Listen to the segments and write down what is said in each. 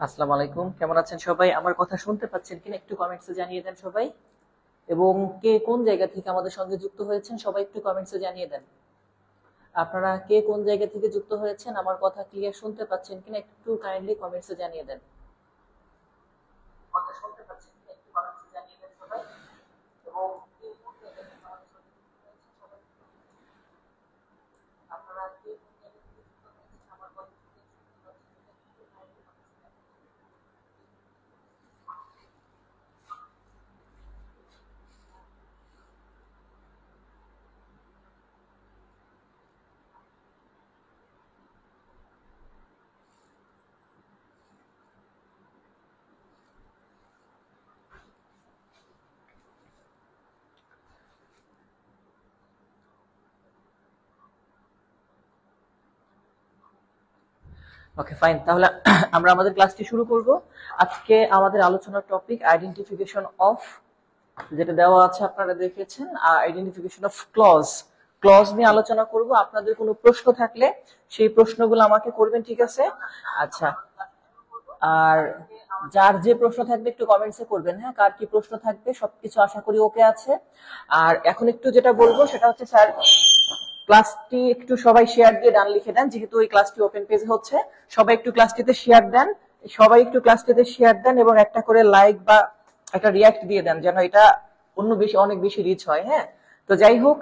আসসালামু আলাইকুম, কেমন আছেন সবাই? আমার কথা শুনতে পাচ্ছেন কিনা একটু কমেন্টসে জানিয়ে দেন সবাই। এবং কে কোন জায়গা থেকে আমাদের সঙ্গে যুক্ত হয়েছেন সবাই একটু কমেন্টসে জানিয়ে দেন। আপনারা কে কোন জায়গা থেকে যুক্ত হয়েছেন, আমার কথা ক্লিয়ার শুনতে পাচ্ছেন কিনা একটু কাইন্ডলি কমেন্টসে জানিয়ে দেন। কথা শুনতে পাচ্ছেন কিনা একটু কমেন্টসে জানিয়ে দেন সবাই। এবং কে কোন জায়গা থেকে আমাদের সঙ্গে যুক্ত হয়েছেন সবাই, আপনারা কে কোন জায়গা থেকে যুক্ত হয়েছেন আমার কথা ক্লিয়ার শুনতে পাচ্ছেন কিনা একটু কাইন্ডলি কমেন্টসে জানিয়ে দেন। ওকে ফাইন, তাহলে আমরা আমাদের ক্লাসটি শুরু করব। আজকে আমাদের আলোচনার টপিক আইডেন্টিফিকেশন অফ, যেটা দেওয়া আছে আপনারা দেখেছেন, আইডেন্টিফিকেশন অফ ক্লজ। ক্লজ নিয়ে আলোচনা করব। আপনাদের কোনো প্রশ্ন থাকলে সেই প্রশ্নগুলো আমাকে করবেন, ঠিক আছে? আচ্ছা, আর যার যে প্রশ্ন থাকবে একটু কমেন্টসে করবেন, হ্যাঁ, কার কি প্রশ্ন থাকবে। সবকিছু আশা করি ওকে আছে। আর এখন একটু যেটা বলবো সেটা হচ্ছে, স্যার ক্লাসটি একটু সবাই শেয়ার দিয়ে ডান লিখে দেন, যেহেতু এই ক্লাসটি ওপেন পেজে হচ্ছে। সবাই একটু ক্লাসটিতে শেয়ার দেন, সবাই একটু ক্লাসটিতে শেয়ার দেন এবং একটা করে লাইক বা একটা রিয়াক্ট দিয়ে দেন, যেন এটা অনেক বেশি রিচ হয়। হ্যাঁ, তো যাই হোক,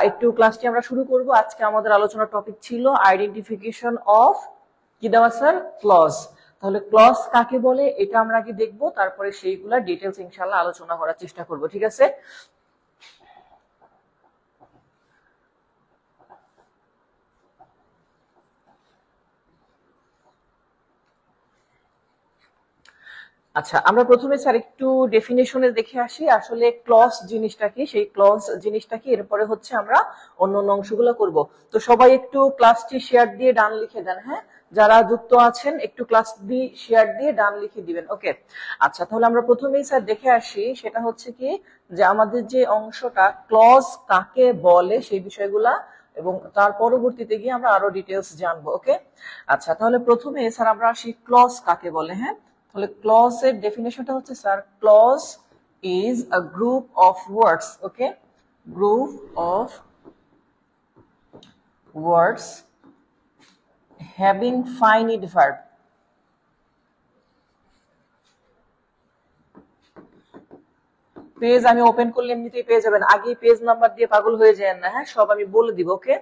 একটু ক্লাসটি আমরা শুরু করব। আজকে আমাদের আলোচনার টপিক ছিল আইডেন্টিফিকেশন অফ, কি দেওয়া স্যার, ক্লজ। তাহলে ক্লজ কাকে বলে এটা আমরা আগে দেখবো, তারপরে সেইগুলা ডিটেলস ইনশাআল্লাহ আলোচনা করার চেষ্টা করব, ঠিক আছে? আচ্ছা, আমরা প্রথমে স্যার একটু ডেফিনেশনে দেখে আসি আসলে ক্লজ জিনিসটা কি, সেই ক্লজ জিনিসটা কি, এরপরে হচ্ছে আমরা অন্য অন্য অংশগুলো করব। তো সবাই একটু ক্লাসটি শেয়ার দিয়ে ডান লিখে দেন, হ্যাঁ, যারা যুক্ত আছেন একটু ক্লাস দিয়ে শেয়ার দিয়ে ডান লিখে দিবেন। ওকে, আচ্ছা, তাহলে আমরা প্রথমেই স্যার দেখে আসি, সেটা হচ্ছে কি যে আমাদের যে অংশটা ক্লজ কাকে বলে সেই বিষয়গুলা, এবং তার পরবর্তীতে গিয়ে আমরা আরো ডিটেলস জানবো। ওকে, আচ্ছা, তাহলে প্রথমে স্যার আমরা আসি ক্লজ কাকে বলে। হ্যাঁ, তাহলে ক্লজ এর ডেফিনেশনটা হচ্ছে sir, clause is a group of words. Okay, group of words having finite verb. Page আমি ওপেন করলে এমনিতেই পেয়ে যাবেন, আগে পেজ নাম্বার দিয়ে পাগল হয়ে যায় না, হ্যাঁ, সব আমি বলে দিব। ওকে,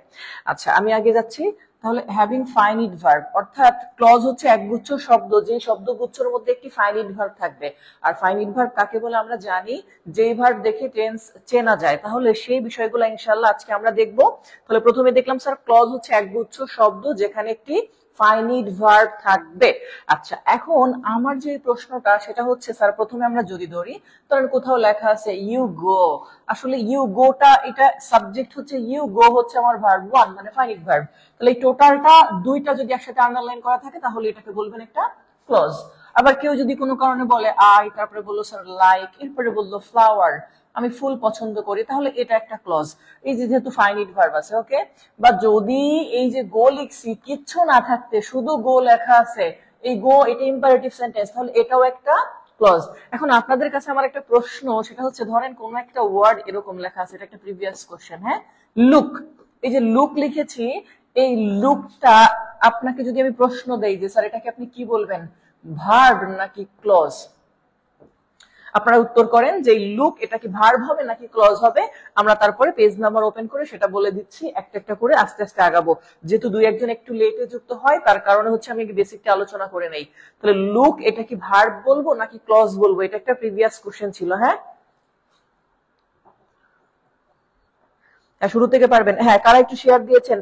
আচ্ছা, আমি আগে যাচ্ছি। তাহলে হ্যাভিং ফাইনিট ভার্ব অর্থাৎ ক্লজ হচ্ছে একগুচ্ছ শব্দ, যে শব্দগুচ্ছের মধ্যে একটি ফাইনিট ভার্ব থাকবে। আর ফাইনিট ভার্ব কাকে বলে আমরা জানি, যেই ভার্ব দেখে টেন্স চেনা যায়। তাহলে সেই বিষয়গুলো ইনশাআল্লাহ আজকে আমরা দেখব। তাহলে প্রথমে দেখলাম স্যার ক্লজ হচ্ছে একগুচ্ছ শব্দ যেখানে একটি ফাইনিট ভার্ব থাকবে। আচ্ছা, এখন আমার যে প্রশ্নটা সেটা হচ্ছে স্যার, প্রথমে আমরা যদি ধরি, ধরেন কোথাও লেখা আছে ইউ গো। আসলে ইউ গোটা, এটা সাবজেক্ট হচ্ছে, ইউ গো হচ্ছে আমার ভার্ব ওয়ান, মানে ফাইনিট ভার্ব। তাহলে এই টোটালটা দুইটা যদি একসাথে আন্ডারলাইন করা থাকে তাহলে এটাকে বলবেন একটা ক্লজ। আবার কেউ যদি কোনো কারণে বলে আই, তারপরে বললো স্যার লাইক, এরপরে বললো ফ্লাওয়ার, আমি ফুল পছন্দ করি, তাহলে এটা একটা ক্লজ, এই যে যেহেতু ফাইনিট ভার্ব আছে। ওকে, বা যদি এই যে গো লিখছি কিচ্ছু না থাকতে শুধু গো লেখা আছে, এই গো এটা ইম্পারেটিভ সেন্টেন্স, তাহলে এটাও একটা ক্লজ। এখন আপনাদের কাছে আমার একটা প্রশ্ন, সেটা হচ্ছে ধরেন কোন একটা ওয়ার্ড এরকম লেখা আছে, এটা একটা প্রিভিয়াস কোশ্চেন, হ্যাঁ, লুক। এই যে লুক লিখেছি, এই লুকটা আপনাকে যদি আমি প্রশ্ন দেই যে স্যার এটাকে আপনি কি বলবেন, ভার্ব নাকি ক্লজ? আপনারা উত্তর করেন যে লুক এটা কি ভার্ব হবে নাকি ক্লজ হবে। আমরা তারপরে পেজ নাম্বার ওপেন করে সেটা বলে দিচ্ছি, একটা একটা করে আস্তে আস্তে আগাবো। যেহেতু দুই একজন একটু লেটে যুক্ত হয়, তার কারণে হচ্ছে আমি বেসিকটা আলোচনা করে নেই। তাহলে লুক এটা কি ভার্ব বলবো নাকি ক্লজ বলবো, এটা একটা প্রিভিয়াস কোশ্চেন ছিল। হ্যাঁ, শুরু থেকে পারবেন। হ্যাঁ, কারা একটু শেয়ার দিয়েছেন?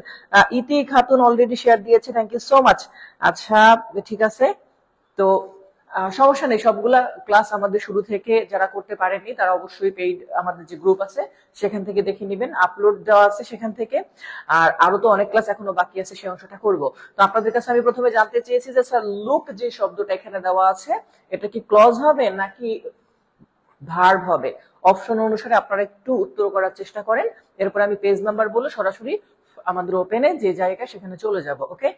ইতি খাতুন অলরেডি শেয়ার দিয়েছে, থ্যাংক ইউ সো মাচ। আচ্ছা, ঠিক আছে। তো সমস্যা নেই, সবগুলা ক্লাস আমাদের শুরু থেকে যারা করতে পারেননি তারা অবশ্যই পেইড আমাদের যে গ্রুপ আছে সেখান থেকে দেখে নেবেন, আপলোড দেওয়া আছে সেখান থেকে। আর আরো তো অনেক ক্লাস এখনো বাকি আছে, সেই অংশটা করব। তো আপনাদের কাছে আমি প্রথমে জানতে চেয়েছি যে স্যার লুক যে শব্দটা এখানে দেওয়া আছে এটা কি ক্লজ হবে নাকি ভার্ব হবে? অপশন অনুসারে আপনারা একটু উত্তর করার চেষ্টা করেন, এরপর আমি পেজ নাম্বার বলে সরাসরি আমাদের ওপেনে যে জায়গা সেখানে চলে যাব। ওকে,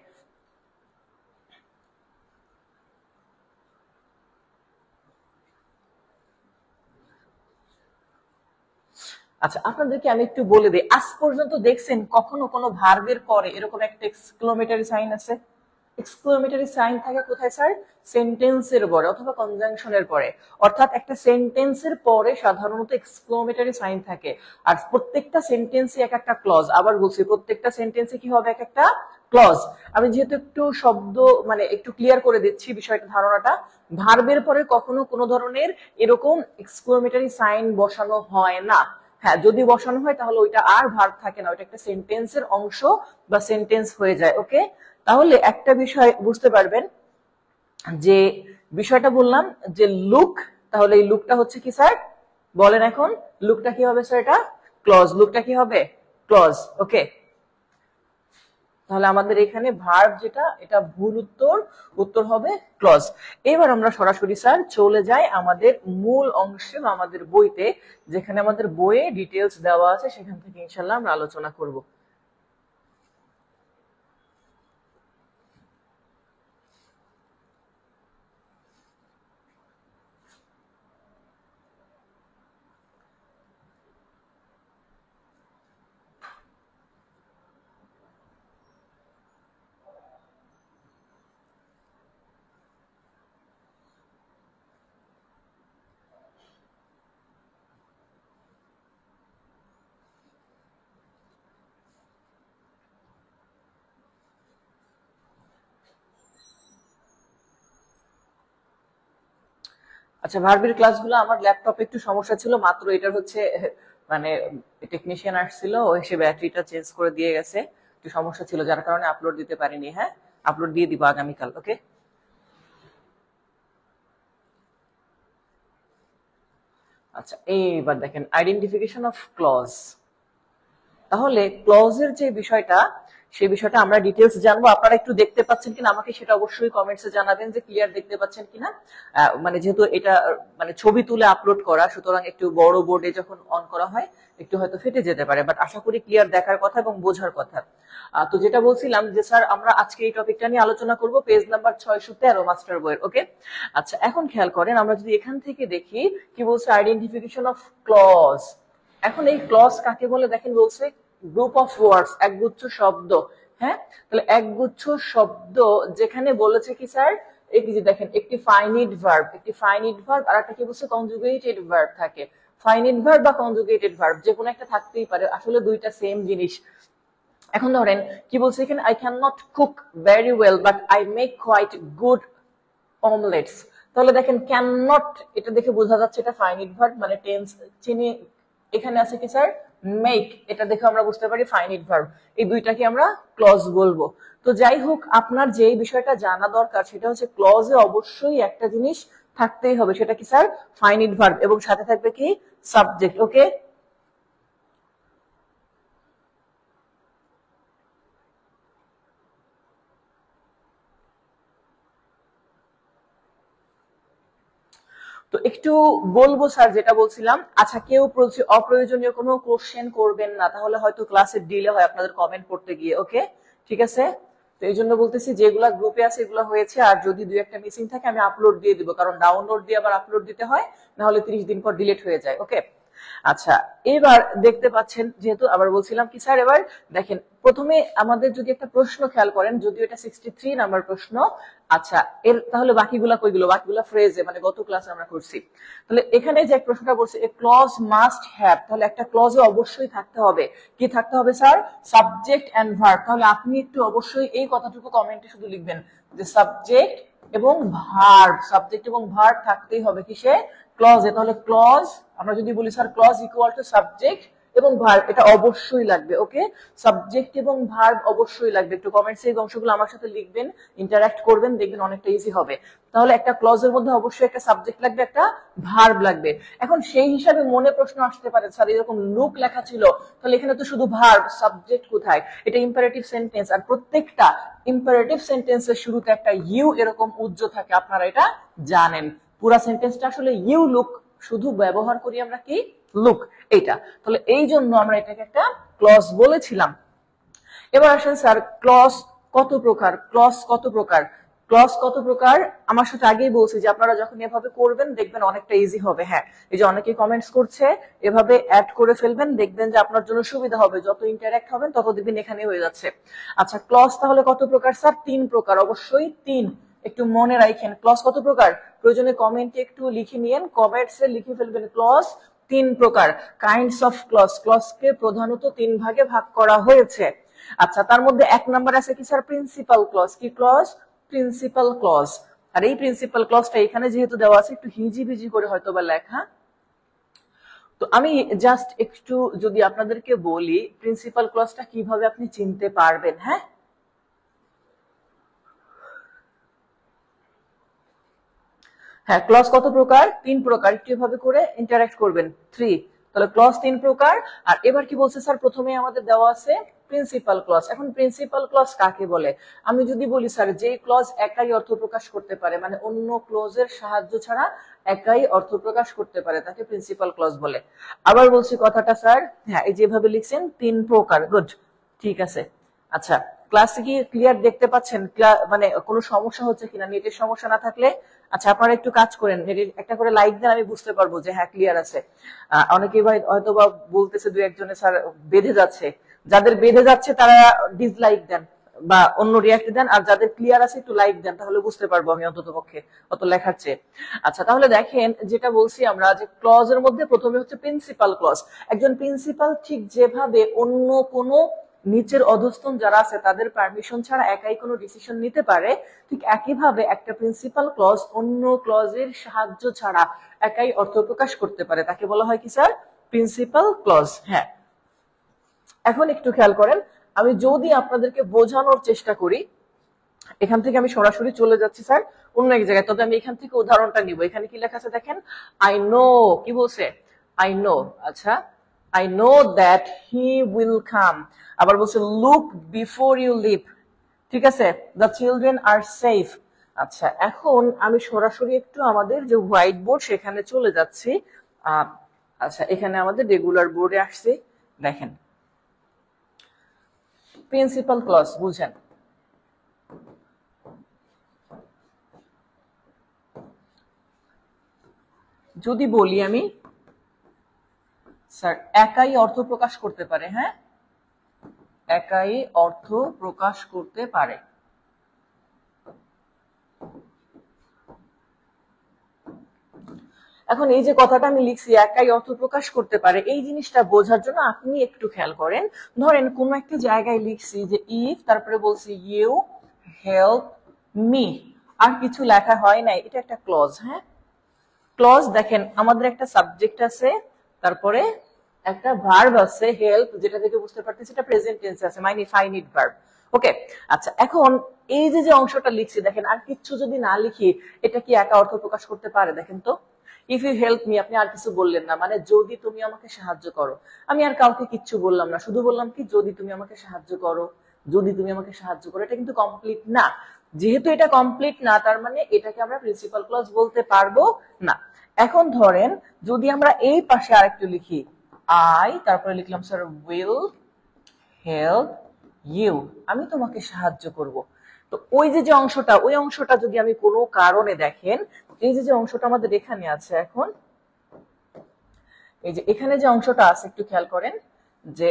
আচ্ছা, আপনাদেরকে আমি একটু বলে দিই, আজ পর্যন্ত দেখছেন কখনো কোনো ভার্বের পরে এরকম একটা এক্সক্লেমেটরি সাইন আছে? এক্সক্লেমেটরি সাইন থাকে কোথায় স্যার? সেন্টেন্সের পরে অথবা কনজাংশনের পরে। অর্থাৎ একটা সেন্টেন্সের পরে সাধারণত এক্সক্লেমেটরি সাইন থাকে। আর প্রত্যেকটা সেন্টেন্সে এক একটা ক্লজ। আবার বলছি, প্রত্যেকটা সেন্টেন্সে কি হবে? এক একটা ক্লজ। আমি যেহেতু একটু শব্দ মানে একটু ক্লিয়ার করে দিচ্ছি বিষয়টা, ধারণাটা। ভার্বের পরে কখনো কোনো ধরনের এরকম এক্সক্লেমেটরি সাইন বসানো হয় না। হ্যাঁ, যদি বসানো হয় তাহলে ওইটা আর ভার্ব থাকে না, ওইটা একটা সেন্টেন্সের অংশ বা সেন্টেন্স হয়ে যায়। ওকে, তাহলে একটা বিষয় বুঝতে পারবেন যে বিষয়টা বললাম যে লুক, তাহলে এই লুকটা হচ্ছে কি স্যার? বলেন এখন, লুকটা কি হবে স্যার? এটা ক্লজ। লুকটা কি হবে? ক্লজ। ওকে, তাহলে আমাদের এখানে ভার্ব যেটা, এটা ভুল উত্তর, উত্তর হবে ক্লজ। এবার আমরা সরাসরি স্যার চলে যাই আমাদের মূল অংশে বা আমাদের বইতে, যেখানে আমাদের বইয়ে ডিটেলস দেওয়া আছে, সেখান থেকে ইনশাল্লাহ আমরা আলোচনা করব। আচ্ছা, ভার্বের ক্লাসগুলো আমার ল্যাপটপে একটু সমস্যা ছিল, মাত্র এটার হচ্ছে মানে টেকনিশিয়ান আসছিল, ও এসে ব্যাটারিটা চেঞ্জ করে দিয়ে গেছে। একটু সমস্যা ছিল, যার কারণে আপলোড দিতে পারিনি। হ্যাঁ, আপলোড দিয়ে দিব আগামীকাল। ওকে, আচ্ছা এইবার দেখেন আইডেন্টিফিকেশন অফ ক্লজ। তাহলে ক্লজের যে বিষয়টা, সেই বিষয়টা আমরা ডিটেলস জানবো। আপনারা একটু দেখতে পাচ্ছেন কিনা আমাকে সেটা অবশ্যই কমেন্টসে জানাবেন যে ক্লিয়ার দেখতে পাচ্ছেন কিনা। মানে যেহেতু এটা মানে ছবি তুলে আপলোড করা, সুতরাং একটু বড় বোর্ডে যখন অন করা হয় একটু হয়তো ফেটে যেতে পারে, বাট আশা করি ক্লিয়ার দেখার কথা এবং বোঝার কথা। তো যেটা বলছিলাম যে স্যার আমরা আজকে এই টপিকটা নিয়ে আলোচনা করব, পেজ নাম্বার 613 মাস্টার বইয়ের। ওকে, আচ্ছা এখন খেয়াল করেন, আমরা যদি এখান থেকে দেখি কি বলছে, আইডেন্টিফিকেশন অফ ক্লজ। এখন এই ক্লজ কাকে বলে দেখেন, বলছে গ্রুপ অফ ওয়ার্ডস, একগুচ্ছ শব্দ। হ্যাঁ, তাহলে একগুচ্ছ শব্দ যেখানে বলেছে কি স্যার, এই যে দেখেন একটি ফাইনিট ভার্ব, একটি ফাইনিট ভার্ব আর একটা কি বলছে কনজুগেটেড ভার্ব থাকে। ফাইনিট ভার্ব বা কনজুগেটেড ভার্ব যে কোনো একটা থাকতেই পারে, আসলে দুইটা সেম জিনিস। এখন ধরেন কি বলছে এখানে, I can not cook very well but I make quite good omelettes. তাহলে দেখেন ক্যান নট, এটা দেখে বোঝা যাচ্ছে এটা ফাইনিট ভার্ব, মানে টেন্স চিনি। এখানে আছে কি স্যার মেক, এটা দেখে আমরা বুঝতে পারি ফাইনিট ভার্ব। এই দুইটাকে আমরা ক্লজ বলবো। তো যাই হোক, আপনার যে বিষয়টা জানা দরকার সেটা হচ্ছে ক্লজে অবশ্যই একটা জিনিস থাকতেই হবে, সেটা কি স্যার? ফাইনিট ভার্ব, এবং সাথে থাকবে কি সাবজেক্ট। ওকে, তো একটু বলবো স্যার যেটা বলছিলাম। আচ্ছা, কেউ অপ্রয়োজনীয় কোনো কোশ্চেন করবেন না, তাহলে হয়তো ক্লাসে ডিলে হয় আপনাদের কমেন্ট পড়তে গিয়ে। ওকে, ঠিক আছে। তো এই জন্য বলতেছি যেগুলা গ্রুপে আছে এগুলো হয়েছে, আর যদি দুই একটা মিসিং থাকে আমি আপলোড দিয়ে দিব, কারণ ডাউনলোড দিয়ে আবার আপলোড দিতে হয়, না হলে 30 দিন পর ডিলিট হয়ে যায়। ওকে, আচ্ছা এবার দেখতে পাচ্ছেন, যেহেতু আবার বলছিলাম কি স্যার, এবার দেখেন প্রথমে আমাদের যদি একটা প্রশ্ন খেয়াল করেন, যদিও এটা 63 নাম্বার প্রশ্ন। আচ্ছা, এর তাহলে বাকিগুলা কইগুলো? বাকিগুলা ফ্রেজে, মানে গত ক্লাসে আমরা করছি। তাহলে এখানে যে প্রশ্নটা বলছে, এ ক্লজ মাস্ট হ্যাভ, তাহলে একটা ক্লজে অবশ্যই থাকতে হবে। কি থাকতে হবে স্যার? Subject and verb. তাহলে আপনি একটু অবশ্যই এই কথাটুকু কমেন্টে শুধু লিখবেন যে সাবজেক্ট এবং ভার্ব, সাবজেক্ট এবং ভার্ব থাকতেই হবে কিসে? ক্লজে। তাহলে ক্লজ আমরা যদি বলি sir clause equal to subject এবং ভার্ব, এটা অবশ্যই লাগবে। ওকে, সাবজেক্ট এবং ভার্ব অবশ্যই লাগবে। একটু কমেন্টসে এই অংশগুলো আমার সাথে লিখবেন, ইন্টারঅ্যাক্ট করবেন, দেখবেন অনেকটা ইজি হবে। তাহলে একটা ক্লজের মধ্যে অবশ্যই একটা সাবজেক্ট লাগবে, একটা ভার্ব লাগবে। এখন সেই হিসাবে মনে প্রশ্ন আসতে পারে, স্যার এরকম লুক লেখা ছিল, তাহলে এখানে তো শুধু ভার্ব, সাবজেক্ট কোথায়? এটা ইম্পারেটিভ সেন্টেন্স, আর প্রত্যেকটা ইম্পারেটিভ সেন্টেন্সের শুরুতে একটা ইউ এরকম উজ্জ থাকে, আপনারা এটা জানেন। পুরা সেন্টেন্সটা আসলে ইউ লুক, শুধু ব্যবহার করি আমরা কি লুক, এইটা। তাহলে এই জন্য আমরা এটাকে একটা ক্লজ বলেছিলাম। এবার আসেন স্যার, ক্লজ কত প্রকার? ক্লজ কত প্রকার? ক্লজ কত প্রকার আমার সাথে আগেই বলছি যে আপনারা যখন এভাবে করবেন দেখবেন অনেকটা ইজি হবে। হ্যাঁ, এই যে অনেকে কমেন্টস করছে, এভাবে অ্যাড করে ফেলবেন, দেখবেন যে আপনার জন্য সুবিধা হবে, যত ইন্টারঅ্যাক্ট হবেন তত দেখবেন এখানে হয়ে যাচ্ছে। আচ্ছা, ক্লজ তাহলে কত প্রকার স্যার? 3 প্রকার, অবশ্যই 3, একটু মনে রাখেন। ক্লজ কত প্রকার? প্রয়োজনে কমেন্টে একটু লিখে নিয়েন, কমেন্টসে লিখে ফেলবেন ক্লজ 3 প্রকার। কাইন্ডস অফ ক্লজ, ক্লজকে প্রধানত 3 ভাগে ভাগ করা হয়েছে। আচ্ছা, তার মধ্যে 1 নাম্বার আছে কি স্যার? Principal clause. কি ক্লজ? Principal clause. আর এই প্রিন্সিপাল ক্লজটা এখানে যেহেতু দেওয়া আছে, একটু হিজিবিজি করে হয়তো বা লেখা, তো আমি জাস্ট একটু যদি আপনাদেরকে বলি প্রিন্সিপাল ক্লজটা কিভাবে আপনি চিনতে পারবেন। হ্যাঁ, হ্যাঁ, ক্লজ কত প্রকার? 3 প্রকার। একটু এভাবে করে ইন্টারঅ্যাক্ট করবেন। 3, তাহলে ক্লজ 3 প্রকার। আর এবার কি বলছে স্যার? প্রথমে আমাদের দেওয়া আছে প্রিন্সিপাল ক্লজ। এখন প্রিন্সিপাল ক্লজ কাকে বলে? আমি যদি বলি স্যার যে ক্লজ একাই অর্থ প্রকাশ করতে পারে, মানে অন্য ক্লজের সাহায্য ছাড়া একাই অর্থ প্রকাশ করতে পারে, তাকে প্রিন্সিপাল ক্লজ বলে। আবার বলছি কথাটা স্যার, হ্যাঁ, এই যেভাবে লিখছেন 3 প্রকার, গুড, ঠিক আছে। আচ্ছা, ক্লাসে কি ক্লিয়ার দেখতে পাচ্ছেন? মানে কোনো সমস্যা হচ্ছে কিনা? নেটের সমস্যা না থাকলে আচ্ছা আপনারা একটু কাজ করেন, একটা করে লাইক দেন, আমি বুঝতে পারবো যে হ্যাঁ ক্লিয়ার আছে। অনেকেই ভাই হয়তো বা বলতেছে দু একজনে স্যার বেঁধে যাচ্ছে, যাদের বেঁধে যাচ্ছে তারা ডিসলাইক দেন বা অন্য রিয়াক্ট দেন, আর যাদের ক্লিয়ার আছে একটু লাইক দেন, তাহলে বুঝতে পারবো আমি অন্তত পক্ষে অত লেখার চেয়ে। আচ্ছা, তাহলে দেখেন যেটা বলছি আমরা যে ক্লজের মধ্যে প্রথমে হচ্ছে প্রিন্সিপাল ক্লজ। একজন প্রিন্সিপাল ঠিক যেভাবে অন্য কোনো নিচের অধস্তন যারা আছে তাদের পারমিশন ছাড়া একাই কোনো ডিসিশন নিতে পারে, ঠিক একইভাবে একটা প্রিন্সিপাল ক্লজ অন্য ক্লজের সাহায্য ছাড়া একাই অর্থ প্রকাশ করতে পারে, তাকে বলা হয় কি স্যার? Principal clause. হ্যাঁ, এখন একটু খেয়াল করেন, আমি যদি আপনাদেরকে বোঝানোর চেষ্টা করি, এখান থেকে আমি সরাসরি চলে যাচ্ছি স্যার অন্য এক জায়গায়, তবে আমি এখান থেকে উদাহরণটা নিব। এখানে কি লেখা আছে দেখেন, আই নো, কি বলছে? I know. আচ্ছা, I know that he will come. আবার বলছে look before you leap, ঠিক আছে, the children are safe. আচ্ছা, এখন আমি সরাসরি একটু আমাদের যে হোয়াইট বোর্ড সেখানে চলে যাচ্ছি। আচ্ছা, এখানে আমাদের রেগুলার বোর্ডে আসছে, দেখেন প্রিন্সিপাল ক্লজ বুঝেন। যদি বলি আমি স্যার একাই অর্থ প্রকাশ করতে পারে, হ্যাঁ, একাই অর্থ প্রকাশ করতে পারে। এখন এই যে কথাটা আমি লিখছি একাই অর্থ প্রকাশ করতে পারে, এই জিনিসটা বোঝার জন্য আপনি একটু খেয়াল করেন। ধরেন কোন একটা জায়গায় লিখছি যে ইফ, তারপরে বলছি ইউ হেল্প মি, আর কিছু লেখা হয় নাই, এটা একটা ক্লজ। হ্যাঁ, ক্লজ দেখেন আমাদের একটা সাবজেক্ট আছে, তারপরে একটা ভার্ব আছে হেল্প, যেটা থেকে বুঝতে পারতেছি এটা প্রেজেন্ট টেন্সে আছে, মানে ফাইনিট ভার্ব। ওকে, আচ্ছা, এখন এই যে যে অংশটা লিখছি দেখেন, আর কিছু যদি না লিখি এটা কি একা অর্থ প্রকাশ করতে পারে? দেখেন তো, ইফ ইউ হেল্প মি, আপনি আর কিছু বললেন না, মানে যদি তুমি আমাকে সাহায্য করো। আমি আর কাউকে কিচ্ছু বললাম না, শুধু বললাম কি যদি তুমি আমাকে সাহায্য করো, যদি তুমি আমাকে সাহায্য করো। এটা কিন্তু কমপ্লিট না। যেহেতু এটা কমপ্লিট না, তার মানে এটাকে আমরা প্রিন্সিপাল ক্লজ বলতে পারবো না। এখন ধরেন যদি আমরা এই পাশে আরেকটু লিখি আই, তারপরে লিখলাম স্যার উইল হেল্প ইউ, আমি তোমাকে সাহায্য করব। তো ওই যে যে অংশটা, ওই অংশটা যদি আমি কোনো কারণে দেখেন, এই যে যে অংশটা আমাদের এখানে আছে, এখন এই যে এখানে যে অংশটা আছে একটু খেয়াল করেন, যে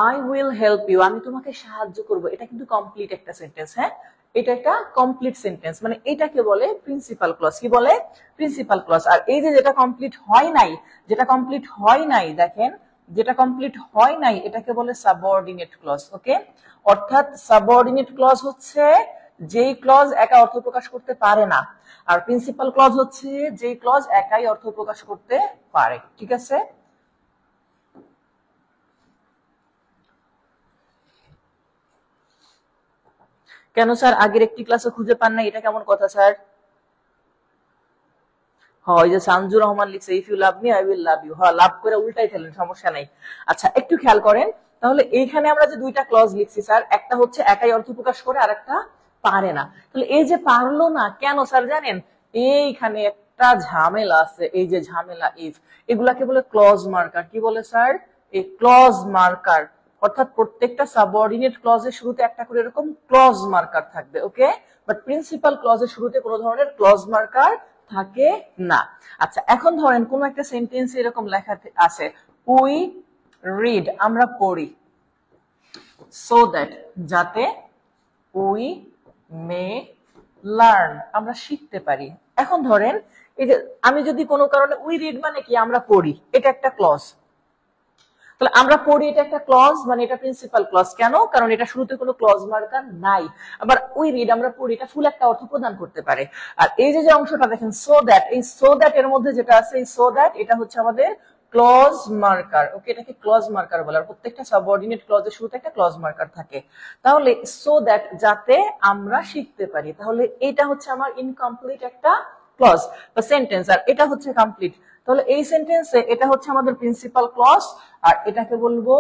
আই উইল হেল্প ইউ, আমি তোমাকে সাহায্য করব, এটা কিন্তু কমপ্লিট একটা সেন্টেন্স। হ্যাঁ, এটা একটা কমপ্লিট সেন্টেন্স, মানে এটাকে বলে প্রিন্সিপাল ক্লজ। কি বলে? Principal clause. আর এই যে যেটা কমপ্লিট হয় নাই, যেটা কমপ্লিট হয় নাই দেখেন, যেটা কমপ্লিট হয় নাই এটাকে বলে সাবঅর্ডিনেট ক্লজ। ওকে, অর্থাৎ সাবঅর্ডিনেট ক্লজ হচ্ছে যেই ক্লজ একা অর্থ প্রকাশ করতে পারে না, আর প্রিন্সিপাল ক্লজ হচ্ছে যেই ক্লজ একাই অর্থ প্রকাশ করতে পারে। ঠিক আছে, কেন স্যার আগের একটি ক্লাসে খুঁজে পান না? এটা কেমন কথা স্যার? হয় যে সানজুর রহমান লিখছে if you love me I will love you, হ্যাঁ লাভ করে উল্টাই ফেলেন, সমস্যা নাই। আচ্ছা, একটু খেয়াল করেন, তাহলে এইখানে আমরা যে দুইটা ক্লজ লিখছি স্যার, একটা হচ্ছে একাই অর্থ প্রকাশ করে আর একটা পারে না। তাহলে এই যে পারলো না কেন স্যার জানেন? এইখানে একটা ঝামেলা আছে, এই যে ঝামেলা ইফ, এগুলাকে বলে ক্লজ মার্কার। কি বলে স্যার? এই ক্লজ মার্কার। অর্থাৎ প্রত্যেকটা সাবঅর্ডিনেট ক্লজের শুরুতে একটা করে এরকম ক্লজ মার্কার থাকবে, ওকে? বাট প্রিন্সিপাল ক্লজের শুরুতে কোনো ধরনের ক্লজ মার্কার থাকে না। আচ্ছা, এখন ধরেন কোন একটা সেন্টেন্সে এরকম লেখা আছে, উই রিড, আমরা পড়ি, সো দ্যাট, যাতে, উই মে লার্ন, আমরা শিখতে পারি। এখন ধরেন এই যে আমি যদি কোনো কারণে, উই রিড মানে কি, আমরা পড়ি, এটা একটা ক্লজ। তাহলে আমরা পড়ি, এটা একটা ক্লজ, মানে এটা প্রিন্সিপাল ক্লজ। কেন? কারণ এটা শুরুতে কোনো ক্লজ মার্কার নাই। আবার উই রিড, আমরা পড়ি, এটা ফুল একটা অর্থ প্রদান করতে পারে। আর এই যে অংশটা দেখেন, সো দ্যাট, এই সো দ্যাট এর মধ্যে যেটা আছে, এই সো দ্যাট, এটা হচ্ছে আমাদের ক্লজ মার্কার, ওকে? এটাকে ক্লজ মার্কার বলে। আর প্রত্যেকটা সাবঅর্ডিনেট ক্লজের শুরুতে একটা ক্লজ মার্কার থাকে। তাহলে সো দ্যাট, যাতে আমরা শিখতে পারি, তাহলে এটা হচ্ছে আমার ইনকমপ্লিট একটা ক্লজ বা সেন্টেন্স, আর এটা হচ্ছে কমপ্লিট। তাহলে এই সেন্টেন্সে এটা হচ্ছে আমাদের প্রিন্সিপাল ক্লজ, আর এটাকে বলবো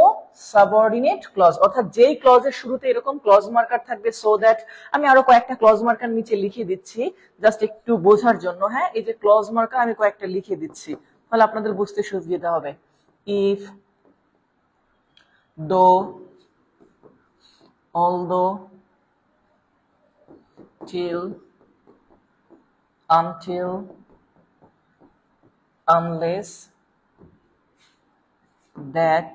সাবঅর্ডিনেট ক্লজ। অর্থাৎ যেই ক্লজের শুরুতে এরকম ক্লজ মার্কার থাকবে, সো দ্যাট, আমি আরো কয়েকটা ক্লজ মার্কার নিচে লিখে দিচ্ছি জাস্ট একটু বোঝার জন্য। হ্যাঁ, এই যে ক্লজ মার্কার আমি কয়েকটা লিখে দিচ্ছি, তাহলে আপনাদের বুঝতে সুবিধা হবে। ইফ, দো, although, till, until, unless, that,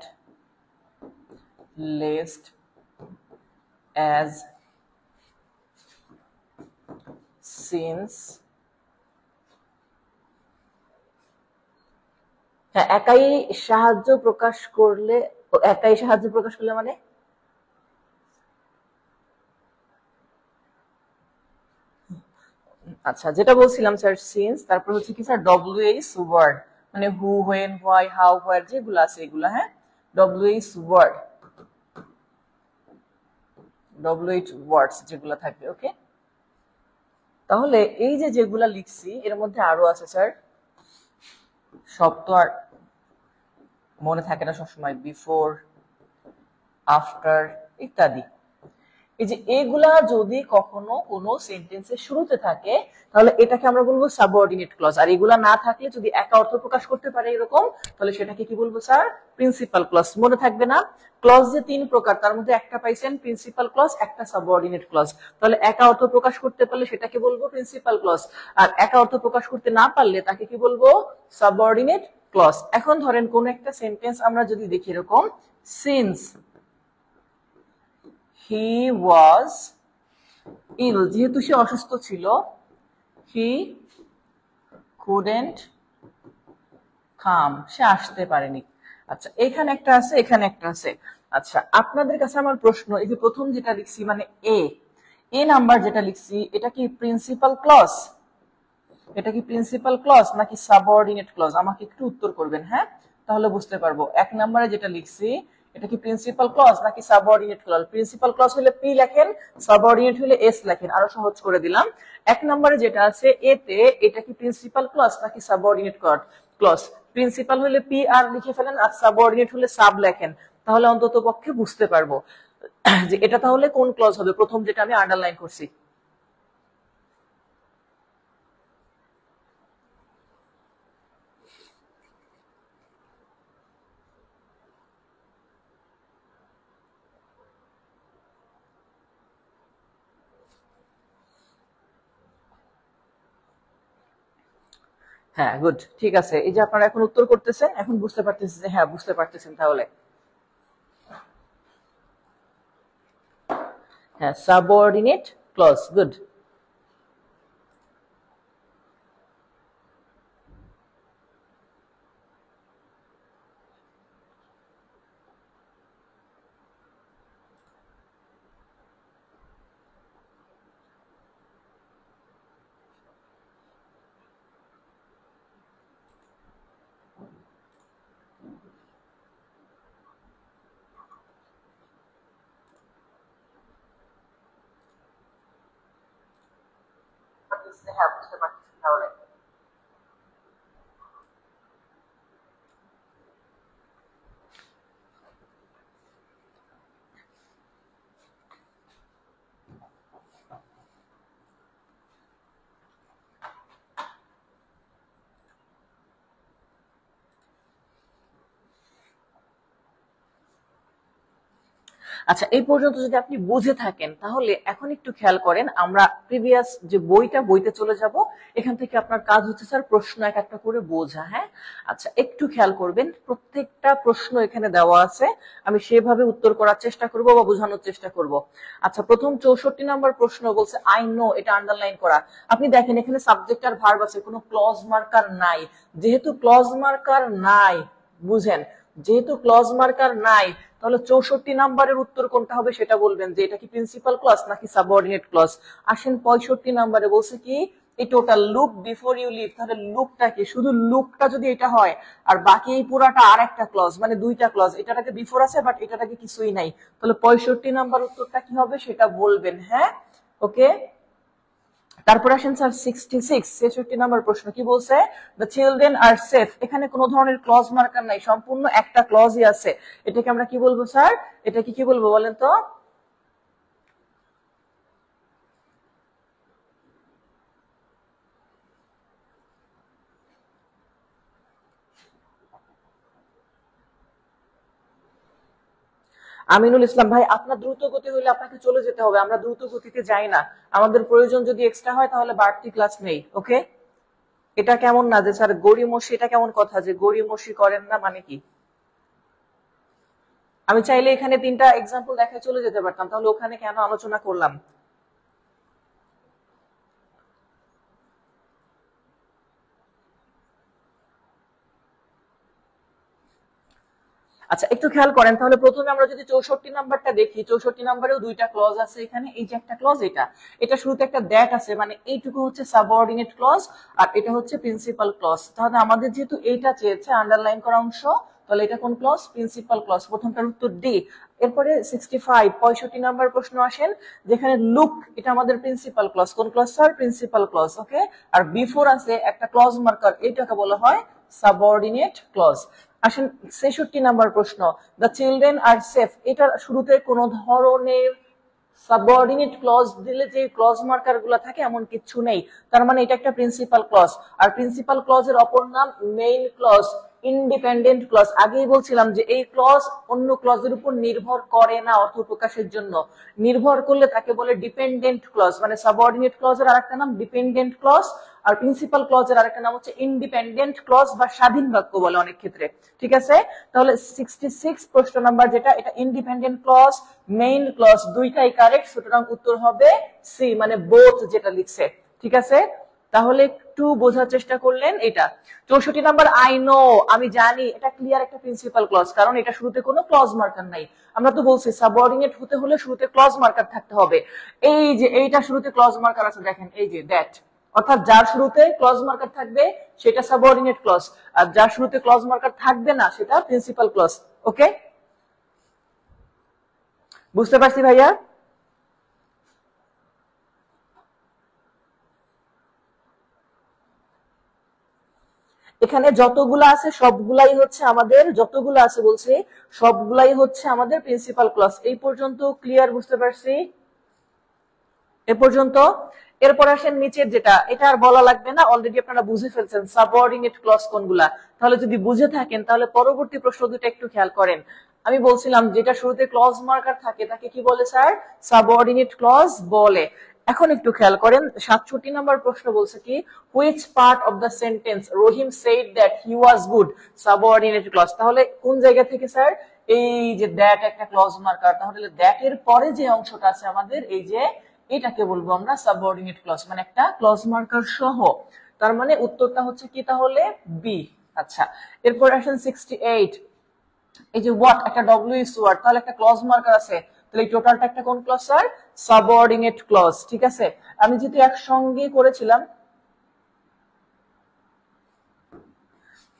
lest, as, since। হ্যাঁ, একাই সাহায্য প্রকাশ করলে, একাই সাহায্য প্রকাশ করলে মানে আচ্ছা, যেটা বলছিলাম স্যার, সিন্স, তারপর হচ্ছে কি স্যার, ডব্লিউএইচ ওয়ার্ড, মানে হু, হোয়েন, হোয়াই, হাউ, হোয়ার, যেগুলো আছে এগুলা। হ্যাঁ, ডব্লিউএইচ ওয়ার্ড, ডব্লিউএইচ ওয়ার্ডস যেগুলো থাকবে, ওকে? তাহলে এই যে যেগুলা লিখছি এর মধ্যে আরো আছে স্যার, সব তো আর মনে থাকে না সবসময়, বিফোর, আফটার ইত্যাদি। এই যে এগুলা যদি কখনো কোনো সেন্টেন্সের শুরুতে থাকে, তাহলে এটাকে আমরা বলবো সাবঅর্ডিনেট ক্লজ। আর এগুলা না থাকলে, যদি একা অর্থ প্রকাশ করতে পারে এরকম, তাহলে সেটাকে কি বলবো স্যার? Principal clause. মনে থাকবে না, ক্লজ যে তিন প্রকার, তার মধ্যে একটা পাইছেন প্রিন্সিপাল ক্লজ, একটা সাবঅর্ডিনেট ক্লজ। তাহলে একা অর্থ প্রকাশ করতে পারলে সেটাকে বলবো প্রিন্সিপাল ক্লজ, আর একা অর্থ প্রকাশ করতে না পারলে তাকে কি বলবো? Subordinate clause. এখন ধরেন কোন একটা সেন্টেন্স আমরা যদি দেখি এরকম, সিন্স হি ওয়াজ ইল, যেহেতু সে অসুস্থ ছিল, হি কুডেন্ট কাম, সে আসতে পারেনি। আচ্ছা, এখানে একটা আছে, এখানে একটা আছে। আচ্ছা, আপনাদের কাছে আমার প্রশ্ন, এই যে প্রথম যেটা লিখছি, মানে এ নাম্বার যেটা লিখছি, এটা কি প্রিন্সিপাল ক্লজ? এটা কি প্রিন্সিপাল ক্লজ নাকি সাবঅর্ডিনেট ক্লজ? আমাকে একটু উত্তর করবেন, হ্যাঁ? তাহলে বুঝতে পারবো। এক নম্বরে যেটা লিখছি, এটা কি প্রিন্সিপাল ক্লজ নাকি সাবঅর্ডিনেট ক্লজ? প্রিন্সিপাল ক্লজ হলে পি লেখেন, সাবঅর্ডিনেট হলে এস লেখেন, আরো সহজ করে দিলাম। এক নম্বরে যেটা আছে এতে, এটা কি প্রিন্সিপাল ক্লজ নাকি সাবঅর্ডিনেট ক্লজ? প্রিন্সিপাল হলে পি আর লিখে ফেলেন, আর সাবঅর্ডিনেট হলে সাব লেখেন, তাহলে অন্তত পক্ষে বুঝতে পারবো যে এটা তাহলে কোন ক্লজ হবে, প্রথম যেটা আমি আন্ডারলাইন করছি। হ্যাঁ, গুড, ঠিক আছে। এই যে আপনারা এখন উত্তর করতেছেন, এখন বুঝতে পারতেছেন যে হ্যাঁ, বুঝতে পারতেছেন তাহলে। হ্যাঁ, সাবঅর্ডিনেট ক্লজ, গুড। হ্যাঁ, বুঝতে পারতেছেন তাহলে। আচ্ছা, এই পর্যন্ত যদি আপনি বুঝে থাকেন তাহলে এখন একটু খেয়াল করেন, আমরা প্রিভিয়াস যে বইতে চলে যাব। এখান থেকে আপনার কাজ হচ্ছে স্যার প্রশ্ন এক একটা করে বোঝা। হ্যাঁ, আচ্ছা একটু খেয়াল করবেন, প্রত্যেকটা প্রশ্ন এখানে দেওয়া আছে, আমি সেভাবে উত্তর করার চেষ্টা করব বা বোঝানোর চেষ্টা করব। আচ্ছা, প্রথম 64 নম্বর প্রশ্ন বলছে আই নো, এটা আন্ডারলাইন করা। আপনি দেখেন এখানে সাবজেক্ট আর ভার্ব আছে, কোনো ক্লজ মার্কার নাই। যেহেতু ক্লজ মার্কার নাই, বুঝেন, যেহেতু ক্লজ মার্কার নাই, তাহলে 64 নাম্বারের উত্তর কোনটা হবে সেটা বলবেন, যে এটা কি প্রিন্সিপাল ক্লজ নাকি সাবঅর্ডিনেট ক্লজ। আসেন 65 নাম্বারে বলছে কি এই total look before you leave, তাহলে লুকটা কি, শুধু লুকটা যদি এটা হয় আর বাকি এই পুরাটা আর একটা ক্লজ, মানে দুইটা ক্লজ, এটাটাকে বিফোর আছে বাট এটাটাকে কিছুই নাই, তাহলে 65 নাম্বার উত্তরটা কি হবে সেটা বলবেন। হ্যাঁ, ওকে। তারপর আসেন স্যার 66 নাম্বার প্রশ্ন কি বলছে, দ্য চিলড্রেন আর সেফ। এখানে কোনো ধরনের ক্লজ মার্কার নাই, সম্পূর্ণ একটা ক্লজই আছে। এটাকে আমরা কি বলবো স্যার, এটাকে কি বলবো বলেন তো? আমিনুল ইসলাম ভাই, আপনার দ্রুত গতি হলে আপনাকে চলে যেতে হবে, আমরা দ্রুত গতিতে যাই না, আমাদের প্রয়োজন যদি এক্সট্রা হয় তাহলে বাড়তি ক্লাস নেই। ওকে, এটা কেমন না যে স্যার গড়িমসি, এটা কেমন কথা যে গড়িমসি করেন না, মানে কি? আমি চাইলে এখানে 3টা এক্সাম্পল দেখায় চলে যেতে পারতাম, তাহলে ওখানে কেন আলোচনা করলাম? আচ্ছা, একটু খেয়াল করেন তাহলে, প্রথমে আমরা যদি 64 নাম্বারটা দেখি, 64 নাম্বারেও দুইটা ক্লজ আছে এখানে। এই যে একটা ক্লজ, এটা শুরুতে একটা দ্যাট আছে, মানে এইটুকু হচ্ছে সাবঅর্ডিনেট ক্লজ আর এটা হচ্ছে প্রিন্সিপাল ক্লজ। তাহলে আমাদের যেহেতু এইটা চেয়েছে আন্ডারলাইন করা অংশ, তাহলে এটা কোন ক্লজ? Principal clause. প্রথমটার উত্তর ডি। এরপরে 65 নাম্বার প্রশ্ন আসেন, যেখানে লুক, এটা আমাদের প্রিন্সিপাল ক্লজ। কোন clause sir? Principal clause. Okay, আর বিফোর আছে একটা ক্লজ মার্কার, এটাকে বলা হয় সাবঅর্ডিনেট ক্লজ। আসেন 66 নাম্বার প্রশ্ন, দ্য চিলড্রেন আর সেফ। এটার শুরুতে কোন ধরনের সাবঅর্ডিনেট ক্লজ দিলে যে ক্লজ মার্কার গুলা থাকে এমন কিছু নেই, তার মানে এটা একটা প্রিন্সিপাল ক্লজ। আর প্রিন্সিপাল ক্লজের অপর নাম মেইন ক্লজ, ইন্ডিপেন্ডেন্ট ক্লজ। আগেই বলছিলাম যে এই ক্লজ অন্য ক্লজের উপর নির্ভর করে না অর্থ প্রকাশের জন্য, নির্ভর করলে তাকে বলে ডিপেন্ডেন্ট ক্লজ। মানে সাবঅর্ডিনেট ক্লজের আরেকটা নাম ডিপেন্ডেন্ট ক্লজ, আর প্রিন্সিপাল ক্লজের আরেকটা নাম হচ্ছে ইন্ডিপেন্ডেন্ট ক্লজ বা স্বাধীন বাক্য বলে অনেক ক্ষেত্রে। ঠিক আছে, তাহলে 66 প্রশ্ন নাম্বার যেটা, এটা ইন্ডিপেন্ডেন্ট ক্লজ, মেইন ক্লজ দুইটাই কারেক্ট, সুতরাং উত্তর হবে সি, মানে বোথ যেটা লিখছে। ঠিক আছে, তাহলে একটু বোঝার চেষ্টা করলেন। এটা 64 নাম্বার আই নো, আমি জানি, এটা ক্লিয়ার একটা প্রিন্সিপাল ক্লজ, কারণ এটা শুরুতে কোনো ক্লজ মার্কার নাই। আমরা তো বলছি সাবঅর্ডিনেট হতে হলে শুরুতে ক্লজ মার্কার থাকতে হবে। এই যে এইটা শুরুতে ক্লজ মার্কার আছে, দেখেন এই যে দ্যাট, অর্থাৎ যার শুরুতে ক্লজ মার্কার থাকবে সেটা সাবঅর্ডিনেট ক্লজ, আর যার শুরুতে ক্লজ মার্কার থাকবে না সেটা প্রিন্সিপাল ক্লজ। ওকে, বুঝতে পারছি ভাইয়া? এখানে যতগুলা আছে সবগুলাই হচ্ছে আমাদের, যতগুলো আছে বলছে সবগুলাই হচ্ছে আমাদের প্রিন্সিপাল ক্লজ। এই পর্যন্ত ক্লিয়ার? বুঝতে পারছি এ পর্যন্ত? এরপর আসেন নিচের যেটা, এটা আর বলা লাগবে না, অলরেডি আপনারা বুঝে ফেলছেন সাবঅর্ডিনেট ক্লজ কোনগুলা। তাহলে যদি বুঝে থাকেন তাহলে পরবর্তী প্রশ্ন দুটো একটু খেয়াল করেন। আমি বলছিলাম যেটা শুরুতে ক্লজ মার্কার থাকে তাকে কি বলে স্যার? সাবঅর্ডিনেট ক্লজ বলে। এখন একটু খেয়াল করেন, 67 নম্বর প্রশ্ন বলছে কি, which part of the sentence Rahim said that he was good, subordinate clause. তাহলে কোন জায়গা থেকে স্যার? এই যে দ্যাট একটা ক্লজ মার্কার, তাহলে দ্যাট এর পরে যে অংশটা আছে আমাদের, এই যে এটাকে বলবো আমরা সাবঅর্ডিনেট ক্লজ, মানে একটা ক্লজ মার্কার সহ। তার মানে উত্তরটা হচ্ছে কি তাহলে? বি। আচ্ছা, এরপর আসেন 68, এই যে হোয়াট, একটা ডব্লিউএস ওয়ার্ড, তাহলে একটা ক্লজ মার্কার আছে, তাহলে এই টোটালটা একটা কোন ক্লজ স্যার? Subordinate clause. ঠিক আছে, আমি যেহেতু একসঙ্গে করেছিলাম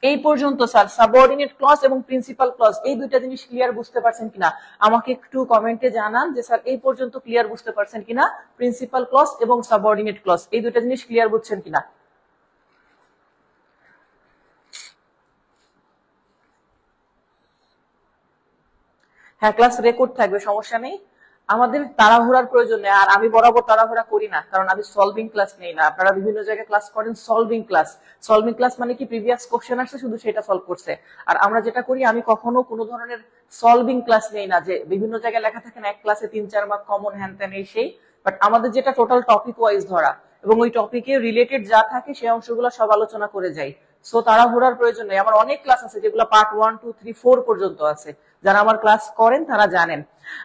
এই পর্যন্ত স্যার, সাবঅর্ডিনেট ক্লজ এবং প্রিন্সিপাল ক্লজ এই দুইটা জিনিস ক্লিয়ার বুঝতে পারছেন কিনা আমাকে একটু কমেন্টে জানান, যে স্যার এই পর্যন্ত ক্লিয়ার বুঝতে পারছেন কিনা, প্রিন্সিপাল ক্লজ এবং সাবঅর্ডিনেট ক্লজ এই দুইটা জিনিস ক্লিয়ার বুঝছেন কিনা? হ্যাঁ, ক্লাস রেকর্ড থাকবে, সমস্যা নেই। আমাদের তাড়াহুড়ার প্রয়োজন নেই, আর আমি বরাবর তাড়াহুড়া করি না, কারণ আমি সলভিং ক্লাস নেই না। আপনারা বিভিন্ন জায়গায় ক্লাস করেন সলভিং ক্লাস। সলভিং ক্লাস মানে কি প্রিভিয়াস কোশ্চেন আসছে শুধু সেটা সলভ করছে। আর আমরা যেটা করি, আমি কখনো কোনো ধরনের সলভিং ক্লাস নেই না, যে বিভিন্ন জায়গায় লেখা থাকে না এক ক্লাসে 3-4 মার্ক কমন হ্যান ত্যান এই সেই। বাট আমাদের যেটা টোটাল টপিক ওয়াইজ ধরা এবং ওই টপিকে রিলেটেড যা থাকে সেই অংশগুলো সব আলোচনা করে যাই। সো তাড়াহুড়ার প্রয়োজন নেই। আমার অনেক ক্লাস আছে যেগুলো পার্ট 1, 2, 3, 4 পর্যন্ত আছে। যারা আমার ক্লাস করেন তারা জানেন।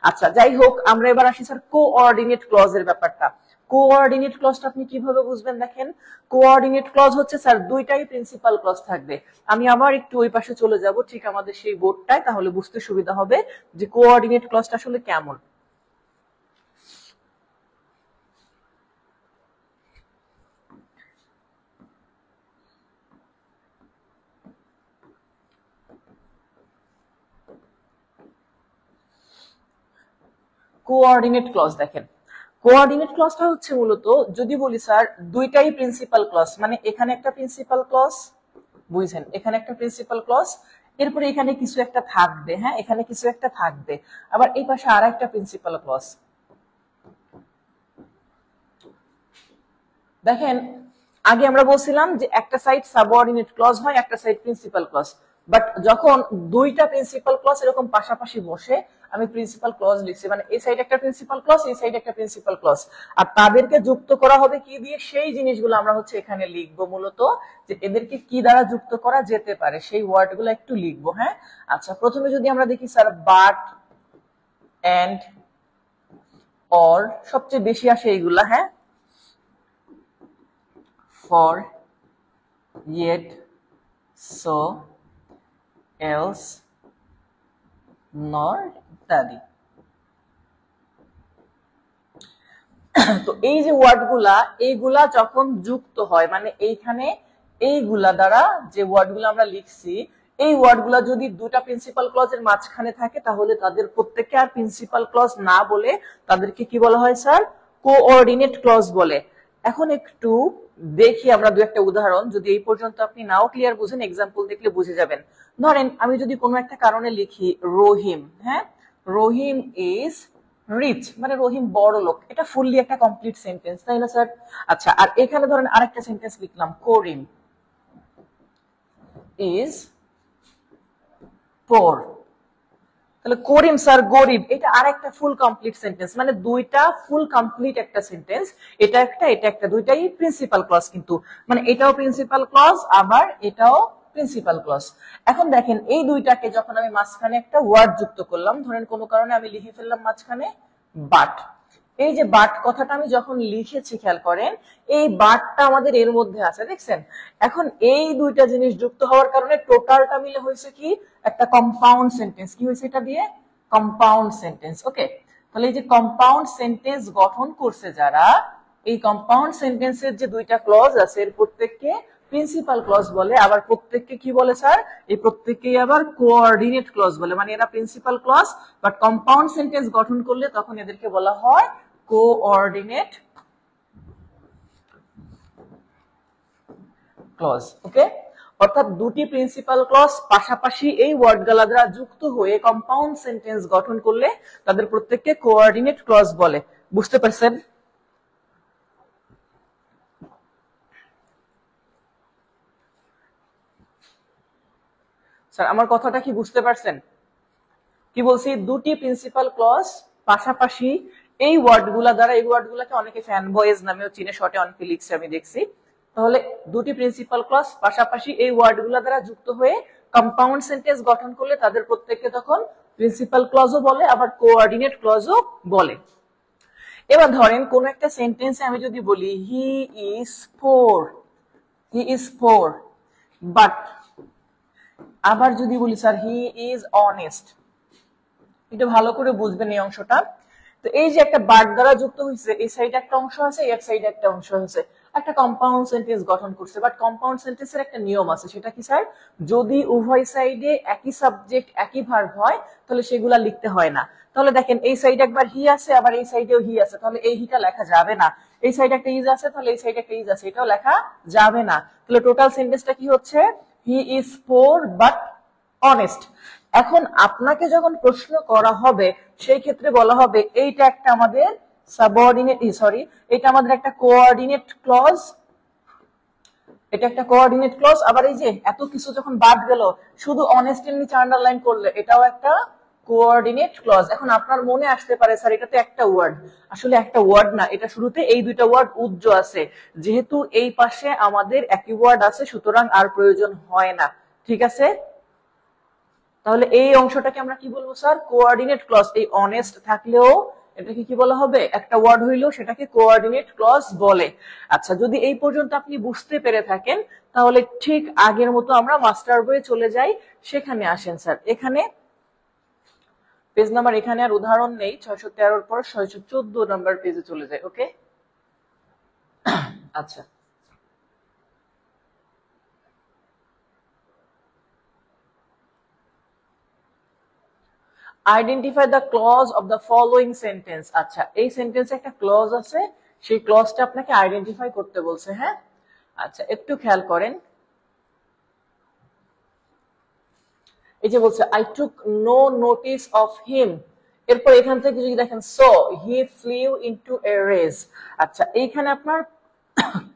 আচ্ছা, যাই হোক, আমরা এবার আসি স্যার কোঅর্ডিনেট ক্লজ এর ব্যাপারটা। কোঅর্ডিনেট ক্লজটা আপনি কিভাবে বুঝবেন? দেখেন, কোঅর্ডিনেট ক্লজ হচ্ছে স্যার দুইটাই প্রিন্সিপাল ক্লজ থাকবে। আমি আবার একটু ওই পাশে চলে যাব, ঠিক আমাদের সেই বোর্ডটায়, তাহলে বুঝতে সুবিধা হবে যে কোঅর্ডিনেট ক্লজটা আসলে কেমন। কোঅর্ডিনেট ক্লজ দেখেন, কোঅর্ডিনেট ক্লজটা হচ্ছে মূলত, যদি বলি স্যার দুইটাই প্রিন্সিপাল ক্লজ, মানে এখানে একটা প্রিন্সিপাল ক্লজ, বুঝছেন, এখানে একটা প্রিন্সিপাল ক্লজ, এরপরে এখানে কিছু একটা থাকবে, হ্যাঁ এখানে কিছু একটা থাকবে, আবার এই পাশে আর একটা প্রিন্সিপাল ক্লজ। দেখেন, আগে আমরা বলছিলাম যে একটা সাইড সাবঅর্ডিনেট ক্লজ হয়, একটা সাইড প্রিন্সিপাল ক্লজ। বাট যখন দুইটা প্রিন্সিপাল ক্লজ এরকম পাশাপাশি বসে, আমি প্রিন্সিপাল ক্লজ লিখছি, মানে এই সাইড একটা প্রিন্সিপাল ক্লজ, এই সাইড একটা প্রিন্সিপাল ক্লজ, আর তাদেরকে যুক্ত করা হবে কি দিয়ে, সেই জিনিসগুলো আমরা হচ্ছে এখানে লিখবো মূলত, যে এদেরকে কি দ্বারা যুক্ত করা যেতে পারে সেই ওয়ার্ডগুলো একটু লিখবো। হ্যাঁ, আচ্ছা, প্রথমে যদি আমরা দেখি স্যার, বাট, এন্ড, অর, সবচেয়ে বেশি আসে এইগুলা। হ্যাঁ, for, yet, so, else, nor ইত্যাদি। তো এই যে ওয়ার্ডগুলা, এইগুলা যখন যুক্ত হয়, মানে এইখানে এইগুলা দ্বারা যে ওয়ার্ডগুলো আমরা লিখছি, এই ওয়ার্ডগুলা যদি দুটা প্রিন্সিপাল ক্লজের মাঝখানে থাকে, তাহলে তাদের প্রত্যেককে আর প্রিন্সিপাল ক্লজ না বলে তাদেরকে কি বলা হয় স্যার? কোঅর্ডিনেট ক্লজ বলে। এখন একটু দেখি আমরা দু একটা উদাহরণ, যদি এই পর্যন্ত আপনি নাও ক্লিয়ার বুঝেন, এক্সাম্পল দেখলে বুঝে যাবেন। ধরেন আমি যদি কোনো একটা কারণে লিখি রহিম, হ্যাঁ, রহিম ইজ রিচ, মানে রহিম বড় লোক, এটা ফুললি একটা কমপ্লিট সেন্টেন্স, তাই না স্যার? আচ্ছা, আর এখানে ধরেন আরেকটা সেন্টেন্স লিখলাম, করিম ইজ পোর, তাহলে করিম স্যার গরিব, এটা আরেকটা ফুল কমপ্লিট সেন্টেন্স, মানে দুইটা ফুল কমপ্লিট একটা সেন্টেন্স, এটা একটা, দুইটাই প্রিন্সিপাল ক্লজ, কিন্তু মানে এটাও প্রিন্সিপাল ক্লজ, আবার এটাও প্রিন্সিপাল ক্লজ। এখন দেখেন, এই দুইটাকে যখন আমি মাঝখানে একটা ওয়ার্ড যুক্ত করলাম, ধরেন কোনো কারণে আমি লিখে ফেললাম মাঝখানে বাট, এই যে বাট কথাটা আমি যখন লিখেছি, খেয়াল করেন এই বাটটা আমাদের এর মধ্যে আছে, দেখছেন? এখন এই দুইটা জিনিস যুক্ত হওয়ার কারণে টোটালটা মিলে হয়েছে কি, একটা কম্পাউন্ড সেন্টেন্স। কি হয়েছে এটা দিয়ে? Compound sentence. ওকে, তাহলে এই যে কম্পাউন্ড সেন্টেন্স গঠন করছে যারা, এই কম্পাউন্ড সেন্টেন্সের যে দুইটা ক্লজ আছে, এর প্রত্যেককে প্রিন্সিপাল ক্লজ বলে, আবার প্রত্যেককে কি বলে স্যার? এই প্রত্যেককেই আবার কোঅর্ডিনেট ক্লজ বলে। মানে এরা principal clause, but compound sentence গঠন করলে তখন এদেরকে বলা হয় কোঅর্ডিনেট ক্লজ। ওকে, অর্থাৎ দুটি প্রিন্সিপাল ক্লজ পাশাপাশি এই ওয়ার্ডগুলা দ্বারা যুক্ত হয়ে কম্পাউন্ড সেন্টেন্স গঠন করলে তাদের প্রত্যেককে কোঅর্ডিনেট ক্লজ বলে। বুঝতে পারছেন? স্যার আমার কথাটা কি বুঝতে পারছেন? কি বলছি, দুটি প্রিন্সিপাল ক্লজ পাশাপাশি এই ওয়ার্ডগুলা দ্বারা, এই ওয়ার্ডগুলাকে অনেকে ফ্যান বয়েজ নামেও চিনে, শর্টে অনেকে লিখছে আমি দেখছি। তাহলে দুটি প্রিন্সিপাল ক্লজ পাশাপাশি এই ওয়ার্ডগুলা দ্বারা যুক্ত হয়ে কম্পাউন্ড সেন্টেন্স গঠন করলে তাদের প্রত্যেককে তখন প্রিন্সিপাল ক্লজও বলে, আবার কোঅর্ডিনেট ক্লজও বলে। এবার ধরেন কোন একটা সেন্টেন্সে আমি যদি বলি he is poor, he is poor, but আবার যদি বলি স্যার হি ইজ অনেস্ট, একটু ভালো করে বুঝবেন এই অংশটা। তো এই যে একটা বাট দ্বারা যুক্ত হয়েছে, এই সাইডে একটা অংশ আছে, এর সাইডে একটা অংশ আছে, একটা কম্পাউন্ড সেন্টেন্স গঠন করছে। বাট কম্পাউন্ড সেন্টেন্সের একটা নিয়ম আছে, সেটা কি স্যার? যদি উভয় সাইডে একই সাবজেক্ট একই ভার্ব হয় তাহলে সেগুলা লিখতে হয় না। তাহলে দেখেন এই সাইডে একবার হি আছে, আবার এই সাইডেও হি আছে, তাহলে এই হিটা লেখা যাবে না। এই সাইডে একটা ইজ আছে, তাহলে এই সাইডে একটা ইজ আছে, এটাও লেখা যাবে না। তাহলে টোটাল সেন্টেন্সটা কি হচ্ছে? He is poor but honest. এখন আপনাকে যখন প্রশ্ন করা হবে সেই ক্ষেত্রে বলা হবে এইটা একটা আমাদের সাবঅর্ডিনেট, সরি, এটা আমাদের একটা কোঅর্ডিনেট ক্লজ, এটা একটা কোঅর্ডিনেট ক্লজ। আবার এই যে এত কিছু যখন বাদ গেল, শুধু অনেস্টের নিচে আন্ডারলাইন করলে এটাও একটা কোঅর্ডিনেট ক্লজ। এখন আপনার মনে আসতে পারে স্যার এটা তো একটা ওয়ার্ড, আসলে একটা ওয়ার্ড না, এটা শুরুতে এই দুইটা ওয়ার্ড উজ্জ আছে, যেহেতু এই পাশে আমাদের একই ওয়ার্ড আছে সুতরাং আর প্রয়োজন হয় না, ঠিক আছে। তাহলে এই অংশটাকে আমরা কি বলবো স্যার, কোঅর্ডিনেট ক্লজ। এই অনেস্ট থাকলেও এটাকে কি বলা হবে, একটা ওয়ার্ড হইলো সেটাকে কোঅর্ডিনেট ক্লজ বলে। আচ্ছা, যদি এই পর্যন্ত আপনি বুঝতে পেরে থাকেন তাহলে ঠিক আগের মতো আমরা মাস্টার বইয়ে চলে যাই, সেখানে আসেন স্যার। এখানে পেজ নাম্বার, এখানে আর উদাহরণ নেই, 613 পর 614 নাম্বার পেজে চলে যায়। ওকে, আচ্ছা, identify the clause of the following sentence. আচ্ছা, এই সেন্টেন্সে একটা ক্লজ আছে, সেই ক্লজটা আপনাকে আইডেন্টিফাই করতে বলছে। হ্যাঁ, আচ্ছা, একটু খেয়াল করেন। এই যে বলছে I took no notice of him, এরপর এখান থেকে যদি দেখেন so he flew into a race. আচ্ছা, এইখানে আপনার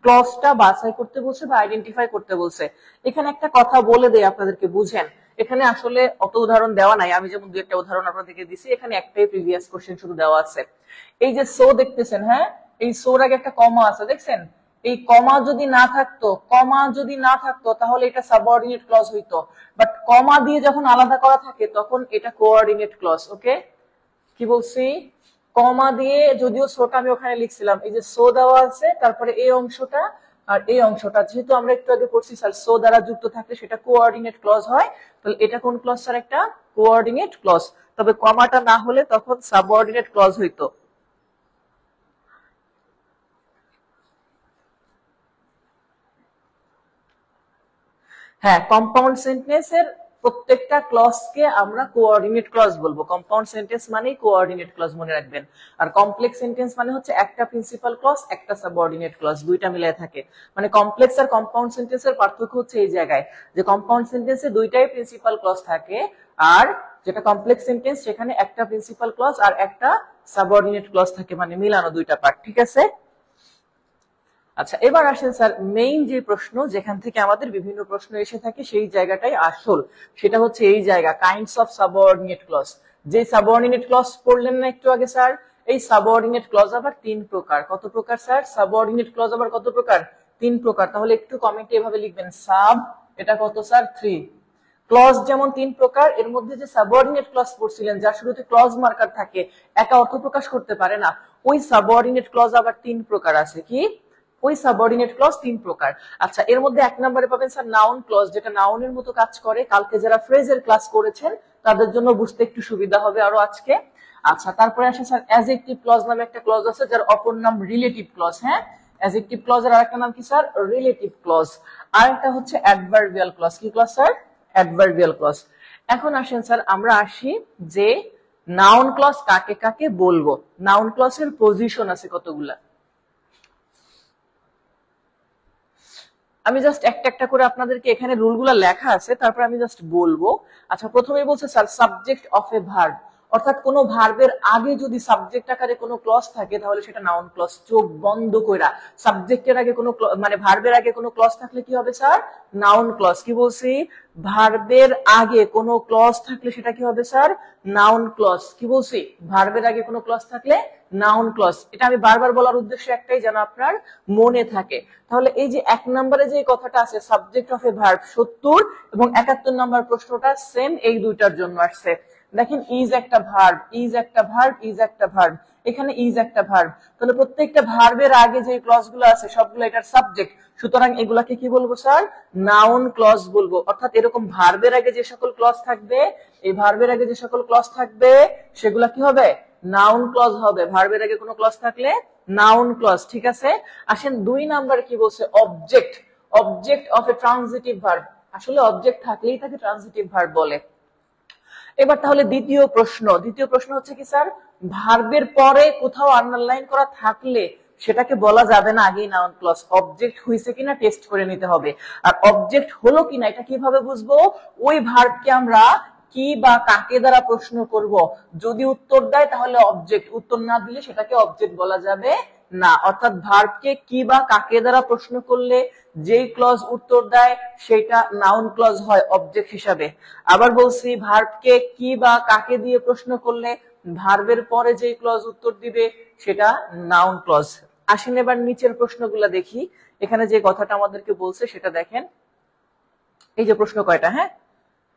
ক্লজটা বাছাই করতে বলছে বা আইডেন্টিফাই করতে বলছে। এখানে একটা কথা বলে দেই আপনাদেরকে, বুঝেন। এখানে আসলে অত উদাহরণ দেওয়া নাই, আমি যেমন দুই একটা উদাহরণ আপনাদেরকে দিছি, এখানে একটাই প্রিভিয়াস কোশ্চেন শুধু দেওয়া আছে। এই যে সো দেখতেছেন, হ্যাঁ, এই সোর আগে একটা কমা আছে, দেখছেন? এই কমা যদি না থাকতো, কমা যদি না থাকতো তাহলে এটা সাবঅর্ডিনেট ক্লজ হইতো, বাট কমা দিয়ে যখন আলাদা করা থাকে তখন এটা কোঅর্ডিনেট ক্লজ। ওকে, কি বলছি, কমা দিয়ে, যদিও সোটা আমি ওখানে লিখছিলাম, এই যে সো দেওয়া আছে, তারপরে এই অংশটা আর এই অংশটা, যেহেতু আমরা একটু আগে পড়ছি স্যার সো দ্বারা যুক্ত থাকলে সেটা কোঅর্ডিনেট ক্লজ হয়, তাহলে এটা কোন ক্লজ স্যার, একটা কোঅর্ডিনেট ক্লজ। তবে কমাটা না হলে তখন সাবঅর্ডিনেট ক্লজ হইতো। হ্যাঁ, কম্পাউন্ড সেন্টেন্সের প্রত্যেকটা ক্লজকে আমরা কোঅর্ডিনেট ক্লজ বলবো। কম্পাউন্ড সেন্টেন্স মানেই কোঅর্ডিনেট ক্লজ, মনে রাখবেন। আর কমপ্লেক্স সেন্টেন্স মানে হচ্ছে একটা প্রিন্সিপাল ক্লজ একটা সাবঅর্ডিনেট ক্লজ, দুইটা মিলাই থাকে। মানে কমপ্লেক্স আর কম্পাউন্ড সেন্টেন্সের পার্থক্য হচ্ছে এই জায়গায়, যে কম্পাউন্ড সেন্টেন্সে দুইটাই প্রিন্সিপাল ক্লজ থাকে, আর যেটা কমপ্লেক্স সেন্টেন্স সেখানে একটা প্রিন্সিপাল ক্লজ আর একটা সাবঅর্ডিনেট ক্লজ থাকে, মানে মিলানো দুইটা পার্ট, ঠিক আছে। আচ্ছা, এবার আসেন স্যার মেইন যে প্রশ্ন, যেখান থেকে আমাদের বিভিন্ন প্রশ্ন এসে থাকে, সেই জায়গাটাই আসল, সেটা হচ্ছে এই জায়গা, কাইন্ডস অফ সাবঅর্ডিনেট ক্লজ। যে সাবঅর্ডিনেট ক্লজ পড়লেন না একটু আগে স্যার, এই সাবঅর্ডিনেট ক্লজ আবার তিন প্রকার। কত প্রকার স্যার, সাবঅর্ডিনেট ক্লজ আবার কত প্রকার, তিন প্রকার। তাহলে একটু কমেন্টে এভাবে লিখবেন, সাব, এটা কত স্যার, 3। ক্লজ যেমন তিন প্রকার, এর মধ্যে যে সাবঅর্ডিনেট ক্লজ পড়ছিলেন যার শুরুতে ক্লজ মার্কার থাকে, একা অর্থ প্রকাশ করতে পারে না, ওই সাবঅর্ডিনেট ক্লজ আবার তিন প্রকার আছে। কি, ওই সাবঅর্ডিনেট ক্লজ তিন প্রকার। আচ্ছা, এর মধ্যে এক নম্বরে পাবেন স্যার নাউন ক্লজ, যেটা নাউনের মতো কাজ করে। কালকে যারা ফ্রেজের ক্লাস করেছেন তাদের জন্য বুঝতে একটু সুবিধা হবে আরো আজকে। আচ্ছা, তারপরে আসে স্যার অ্যাডজেক্টিভ ক্লজ নামে একটা ক্লজ আছে, যার অপর নাম রিলেটিভ ক্লজ। হ্যাঁ, অ্যাডজেক্টিভ ক্লজের আরেকটা নাম কি স্যার, রিলেটিভ ক্লজ। আরেকটা হচ্ছে অ্যাডভার্বিয়াল ক্লজ। কি ক্লজ স্যার, অ্যাডভার্বিয়াল ক্লজ। এখন আসেন স্যার আমরা আসি যে নাউন ক্লজ কাকে কাকে বলবো। নাউন ক্লজের পজিশন আছে কতগুলা, আমি জাস্ট একটা একটা করে আপনাদেরকে, এখানে রুলগুলো লেখা আছে, তারপর আমি জাস্ট বলবো। আচ্ছা, প্রথমে বলছে sir subject of A verb, অর্থাৎ কোনো ভার্বের আগে যদি সাবজেক্ট আকারে কোনো ক্লজ থাকে তাহলে সেটা নাউন ক্লজ। চোখ বন্ধ কইরা সাবজেক্টের আগে কোনো, মানে ভার্বের আগে কোনো ক্লজ থাকলে কি হবে স্যার, নাউন ক্লজ। কি বলছি, ভার্বের আগে কোনো ক্লজ থাকলে সেটা কি হবে স্যার, নাউন ক্লজ। কি বলছি, ভার্বের আগে কোনো ক্লজ থাকলে নাউন ক্লজ। এটা আমি বারবার বলার উদ্দেশ্য একটাই, যেন আপনার মনে থাকে। তাহলে এই যে এক নম্বরে যে কথাটা আছে সাবজেক্ট অফ এ ভার্ব, 70 এবং 71 নম্বর প্রশ্নটা সেম এই দুইটার জন্য আসছে। দেখেন ইজ একটা ভার্ব, ইজ একটা ভার্ব, ইজ একটা ভার্ব, এখানে ইজ একটা ভার্ব। তাহলে প্রত্যেকটা ভার্বের আগে যে ক্লজগুলো আছে সবগুলো এটার সাবজেক্ট, সুতরাং এগুলাকে কি বলবো স্যার, নাউন ক্লজ বলবো। অর্থাৎ এরকম ভার্বের আগে যে সকল ক্লজ থাকবে, এই ভার্বের আগে যে সকল ক্লজ থাকবে সেগুলা কি হবে, নাউন ক্লজ হবে। ভার্বের আগে কোনো ক্লজ থাকলে নাউন ক্লজ, ঠিক আছে। আসেন দুই নাম্বার কি বলছে, object, object of A transitive verb. আসলে অবজেক্ট থাকলেই তাকে ট্রানজিটিভ ভার্ব বলে। এবার তাহলে দ্বিতীয় প্রশ্ন হচ্ছে কি স্যার, ভার্বের পরে কোথাও আন্ডারলাইন করা থাকলে সেটাকে বলা যাবে না আগেই নাউন ক্লজ। অবজেক্ট হয়েছে কিনা টেস্ট করে নিতে হবে। আর অবজেক্ট হলো কিনা এটা কিভাবে বুঝবো, ওই ভার্বকে আমরা কি বা কাকে দ্বারা প্রশ্ন করব, যদি উত্তর দেয় তাহলে অবজেক্ট, উত্তর না দিলে সেটাকে অবজেক্ট বলা যাবে না। অর্থাৎ ভার্বকে কি বা কাকে দ্বারা প্রশ্ন করলে যেই ক্লজ উত্তর দেয় সেটা নাউন ক্লজ হয় অবজেক্ট হিসাবে। আবার বলছি, ভার্বকে কি বা কাকে দিয়ে প্রশ্ন করলে ভার্বের পরে যে ক্লজ উত্তর দিবে সেটা নাউন ক্লজ। আসেন এবার নিচের প্রশ্নগুলো দেখি। এখানে যে কথাটা আমাদেরকে বলছে সেটা দেখেন। এই যে প্রশ্ন কয়টা, হ্যাঁ,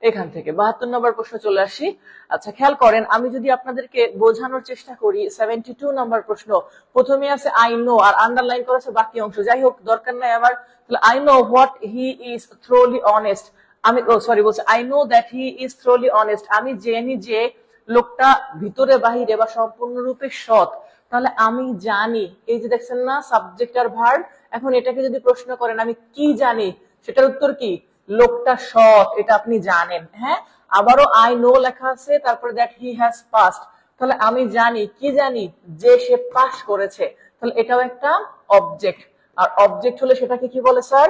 এখান থেকে 72 নম্বর প্রশ্ন চলে আসি। আচ্ছা খেয়াল করেন, আমি যদি আপনাদেরকে বোঝানোর চেষ্টা করি 72 নম্বর প্রশ্ন, প্রথমে আছে আই নো আর আন্ডারলাইন করেছে বাকি অংশ, যাই হোক দরকার নাই আমার। তাহলে I know what he is thoroughly honest, আমি সরি বলছি I know that he is thoroughly honest, আমি জানি যে লোকটা ভিতরে বাহিরে বা সম্পূর্ণরূপে সৎ। তাহলে আমি জানি, এই যে দেখছেন না সাবজেক্ট আর ভার্ব, এখন এটাকে যদি প্রশ্ন করেন আমি কি জানি, সেটার উত্তর কি, লোকটা সৎ, এটা আপনি জানেন। হ্যাঁ, আবারও আই নো লেখা আছে, তারপরে দ্যাট হি হ্যাজ পাসড, তাহলে আমি জানি, কি জানি, যে সে পাস করেছে, তাহলে এটাও একটা অবজেক্ট। আর অবজেক্ট হলে সেটাকে কি বলে স্যার,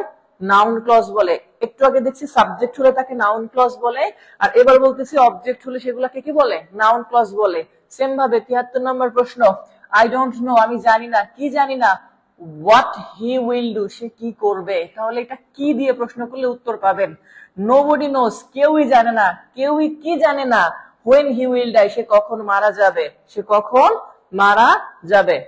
নাউন ক্লজ বলে। একটু আগে দেখছি সাবজেক্ট হলে তাকে নাউন ক্লজ বলে, আর এবার বলতেছি অবজেক্ট হলে সেগুলাকে কি বলে, নাউন ক্লজ বলে। সেম ভাবে 73 নম্বর প্রশ্ন, আই ডোন্ট নো, আমি জানি না, কি জানি না, হোয়াট হি উইল ডু, সে কি করবে, তাহলে এটা কি দিয়ে প্রশ্ন করলে উত্তর পাবেন, নোবডি নোস, কেউই জানে না, কেউই কি জানে না, হোয়েন হি উইল ডাই, সে কখন মারা যাবে, সে কখন মারা যাবে।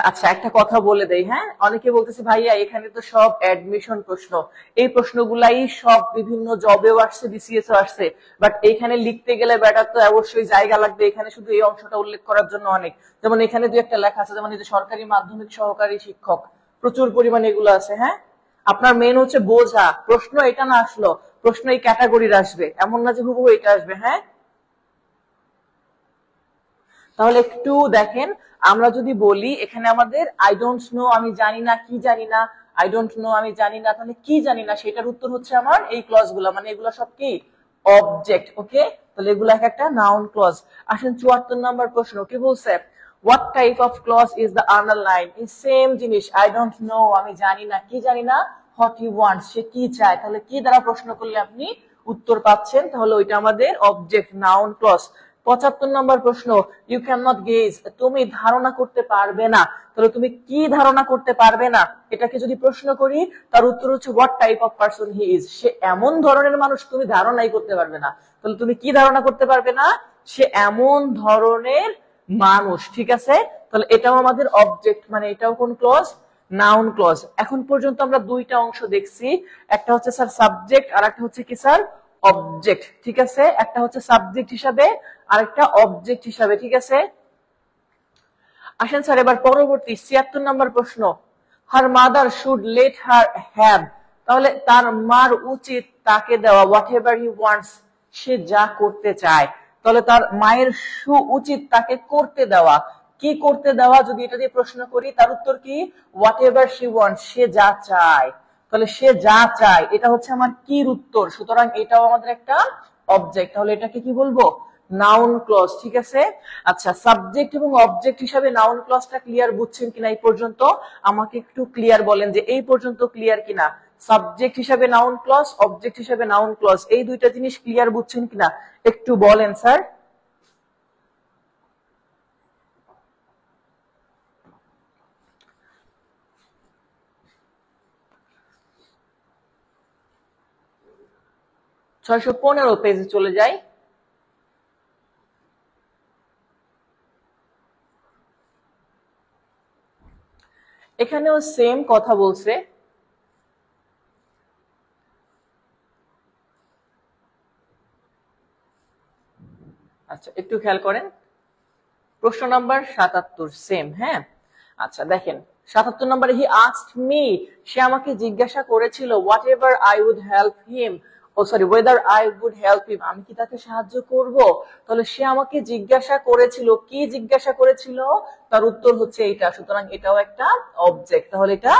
আচ্ছা একটা কথা বলে দেই, হ্যাঁ, অনেকে বলতেছে ভাইয়া এখানে তো সব অ্যাডমিশন প্রশ্ন, এই প্রশ্নগুলাই সব বিভিন্ন জবেও আসছে, বিসিএস ও আসছে, বাট এইখানে লিখতে গেলে ব্যাটার তো অবশ্যই জায়গা লাগবে, এখানে শুধু এই অংশটা উল্লেখ করার জন্য অনেক, যেমন এখানে দুই একটা লেখা আছে, যেমন এই যে সরকারি মাধ্যমিক সহকারী শিক্ষক, প্রচুর পরিমাণে এগুলো আছে। হ্যাঁ, আপনার মেন হচ্ছে বোঝা, প্রশ্ন এটা না আসলো, প্রশ্ন এই ক্যাটাগরির আসবে, এমন না যে হুবহু এটা আসবে। হ্যাঁ, তাহলে একটু দেখেন, আমরা যদি বলি এখানে আমাদের আই ডোন্ট নো, আমি জানি না, কি জানি না, আই ডোন্ট নো আমি জানি না, তাহলে কি জানি না সেটার উত্তর হচ্ছে আমার এই ক্লজ গুলা, মানে এগুলো সব কি অবজেক্ট। ওকে, তাহলে এগুলো এক একটা নাউন ক্লজ। আসেন 74 নম্বর প্রশ্ন, কি বলছে, what type of clause is the underline, এই সেম জিনিস, আই ডোন্ট নো আমি জানি না, কি জানি না, হোয়াট হি ওয়ান্টস সে কি চায়, তাহলে কি দ্বারা প্রশ্ন করলে আপনি উত্তর পাচ্ছেন, তাহলে ওইটা আমাদের অবজেক্ট, নাউন ক্লজ। 75 নম্বর প্রশ্ন, ইউ ক্যান নট গেজ, তুমি ধারণা করতে পারবে না, তাহলে তুমি কি ধারণা করতে পারবে না, এটাকে যদি প্রশ্ন করি তার উত্তর হচ্ছে what type of person he is, সে এমন ধরনের মানুষ তুমি ধারণাই করতে পারবে না, তাহলে তুমি কি ধারণা করতে পারবে না, সে এমন ধরনের মানুষ। ঠিক আছে, তাহলে এটাও আমাদের অবজেক্ট, মানে এটাও কোন ক্লজ, নাউন ক্লজ। এখন পর্যন্ত আমরা দুইটা অংশ দেখছি, একটা হচ্ছে স্যার সাবজেক্ট আর একটা হচ্ছে কি স্যার অবজেক্ট। ঠিক আছে, একটা হচ্ছে সাবজেক্ট হিসাবে আরেকটা অবজেক্ট হিসাবে। ঠিক আছে, আসেন স্যার এবার পরবর্তী 76 নম্বর প্রশ্ন, her mother should let her have, তাহলে তার মার উচিত তাকে দেওয়া, হোয়াট এভার হি ওয়ান্টস, সে যা করতে চায়, তাহলে তার মায়ের উচিত তাকে করতে দেওয়া, কি করতে দেওয়া, যদি এটা দিয়ে প্রশ্ন করি তার উত্তর কি, হোয়াট এভার শি ওয়ান্টস, সে যা চায়, তাহলে সে যা চায় এটা হচ্ছে আমার কির উত্তর, সুতরাং এটাও আমাদের একটা অবজেক্ট, তাহলে এটাকে কি বলবো, নাউন ক্লজ। ঠিক আছে, আচ্ছা সাবজেক্ট এবং অবজেক্ট হিসাবে নাউন ক্লজটা ক্লিয়ার বুঝছেন কিনা এই পর্যন্ত, আমাকে একটু ক্লিয়ার বলেন যে এই পর্যন্ত ক্লিয়ার কিনা, সাবজেক্ট হিসাবে নাউন ক্লজ, অবজেক্ট হিসাবে নাউন ক্লজ, এই দুইটা জিনিস ক্লিয়ার বুঝছেন কিনা একটু বলেন স্যার। ছয়শো 15 পেজে চলে যাই। এখানেও সেম কথা বলছে, আচ্ছা একটু খেয়াল করেন, প্রশ্ন নাম্বার 77 সেম। হ্যাঁ, আচ্ছা দেখেন 77 নম্বরে, হি আস্কড মি, সে আমাকে জিজ্ঞাসা করেছিল, whatever I would help him, oh sorry whether I would help him, আমি কি তাকে সাহায্য করব, তাহলে সে আমাকে জিজ্ঞাসা করেছিল, কি জিজ্ঞাসা করেছিল, তার উত্তর হচ্ছে এইটা, সুতরাং এটাও একটা অবজেক্ট, তাহলে এটা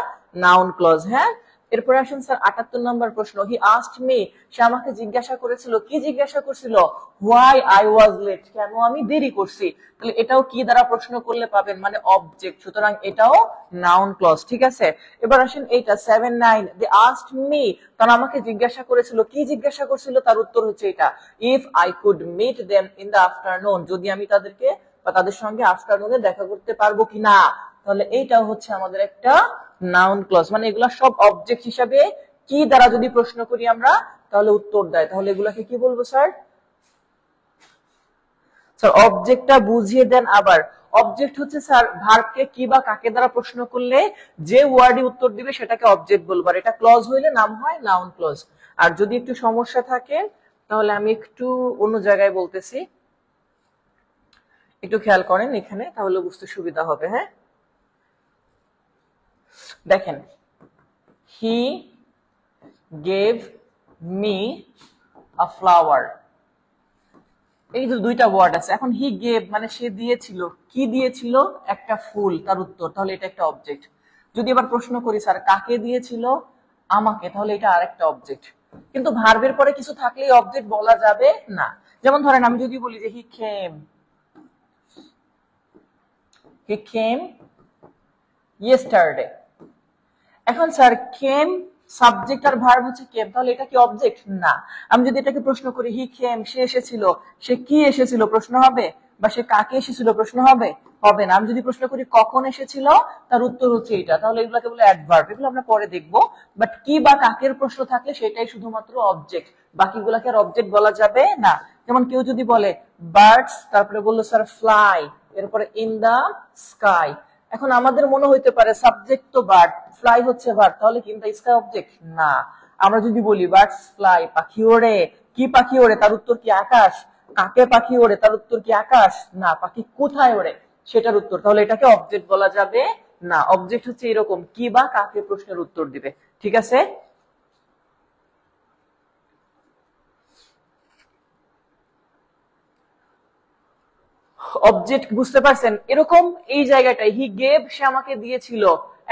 নাউন ক্লজ। হ্যাঁ, এরপর আসেন স্যার 78 নম্বর প্রশ্ন, হি আস্কড মি, সে আমাকে জিজ্ঞাসা করেছিল, কি জিজ্ঞাসা করছিল? হোয়াই আই ওয়াজ লেট, কেন আমি দেরি করছি। তাহলে এটাও কি দ্বারা প্রশ্ন করলে পাবেন, মানে অবজেক্ট, সুতরাং এটাও নাউন ক্লজ। ঠিক আছে, এবার আসেন এইটা 79, দে আস্কড মি, তারা আমাকে জিজ্ঞাসা করেছিল, কি জিজ্ঞাসা করছিল? তার উত্তর হচ্ছে এটা, if I could meet them in the afternoon, যদি আমি তাদেরকে বা তাদের সঙ্গে আফটারনুনে দেখা করতে পারবো কিনা। তাহলে এইটাও হচ্ছে আমাদের একটা নাউন ক্লজ, মানে এগুলা সব অবজেক্ট হিসাবে কি দ্বারা যদি প্রশ্ন করি আমরা তাহলে উত্তর দেয়। তাহলে এগুলাকে কি বলবো স্যার? স্যার অবজেক্টটা বুঝিয়ে দেন আবার। অবজেক্ট হচ্ছে স্যার ভার্বকে কি বা কাকে দ্বারা প্রশ্ন করলে যে ওয়ার্ডই উত্তর দিবে সেটাকে অবজেক্ট বলবো, আর এটা ক্লজ হইলে নাম হয় নাউন ক্লজ। আর যদি একটু সমস্যা থাকে তাহলে আমি একটু অন্য জায়গায় বলতেছি, একটু খেয়াল করেন এখানে, তাহলে বুঝতে সুবিধা হবে। হ্যাঁ, দেখেন, he gave me a flower, এই যে দুইটা ওয়ার্ড আছে। এখন হি গেভ মানে সে দিয়েছিল, কি দিয়েছিল? একটা ফুল, তার উত্তর, তাহলে এটা একটা অবজেক্ট। যদি এবার প্রশ্ন করি স্যার কাকে দিয়েছিল? আমাকে, তাহলে এটা আরেকটা অবজেক্ট। কিন্তু ভার্বের পরে কিছু থাকলেই অবজেক্ট বলা যাবে না। যেমন ধরেন আমি যদি বলি যে হি কেম ইয়েস্টারডে, এখন স্যার কেম সাবজেক্ট আর ভার্ব হচ্ছে কেম, তাহলে এটা কি অবজেক্ট? না। আমি যদি এটাকে প্রশ্ন করি হি কেম, সে এসেছিল, সে কি এসেছিল প্রশ্ন হবে? বা সে কাকে এসেছিল প্রশ্ন হবে? হবে না। আমি যদি প্রশ্ন করি কখন এসেছিল, তার উত্তর হচ্ছে এটা, তাহলে এগুলোকে বলে অ্যাডভার্ব, এগুলো আমরা পরে দেখবো। বাট কি বা কাকের প্রশ্ন থাকলে সেটাই শুধুমাত্র অবজেক্ট, বাকিগুলাকে আর অবজেক্ট বলা যাবে না। যেমন কেউ যদি বলে বার্ডস, তারপরে বললো স্যার ফ্লাই, এরপরে ইন দা স্কাই। এখন আমাদের মনে হইতে পারে সাবজেক্ট তো বার্ড, ফ্লাই হচ্ছে ভার্ব, তাহলে কি ইন দা স্কাই অবজেক্ট? না। আমরা যদি বলি বার্ডস ফ্লাই, পাখি ওড়ে, কি পাখি ওড়ে? তার উত্তর কি আকাশ। কাকে পাখি ওড়ে? তার উত্তর কি আকাশ না। পাখি কোথায় ওড়ে? সেটার উত্তর, তাহলে এটাকে অবজেক্ট বলা যাবে না। অবজেক্ট হচ্ছে এরকম কি বা কাকে প্রশ্নের উত্তর দিবে। ঠিক আছে, অবজেক্ট বুঝতে পারছেন? এরকম এই জায়গাটায় হি গেভ, সে আমাকে দিয়েছিল।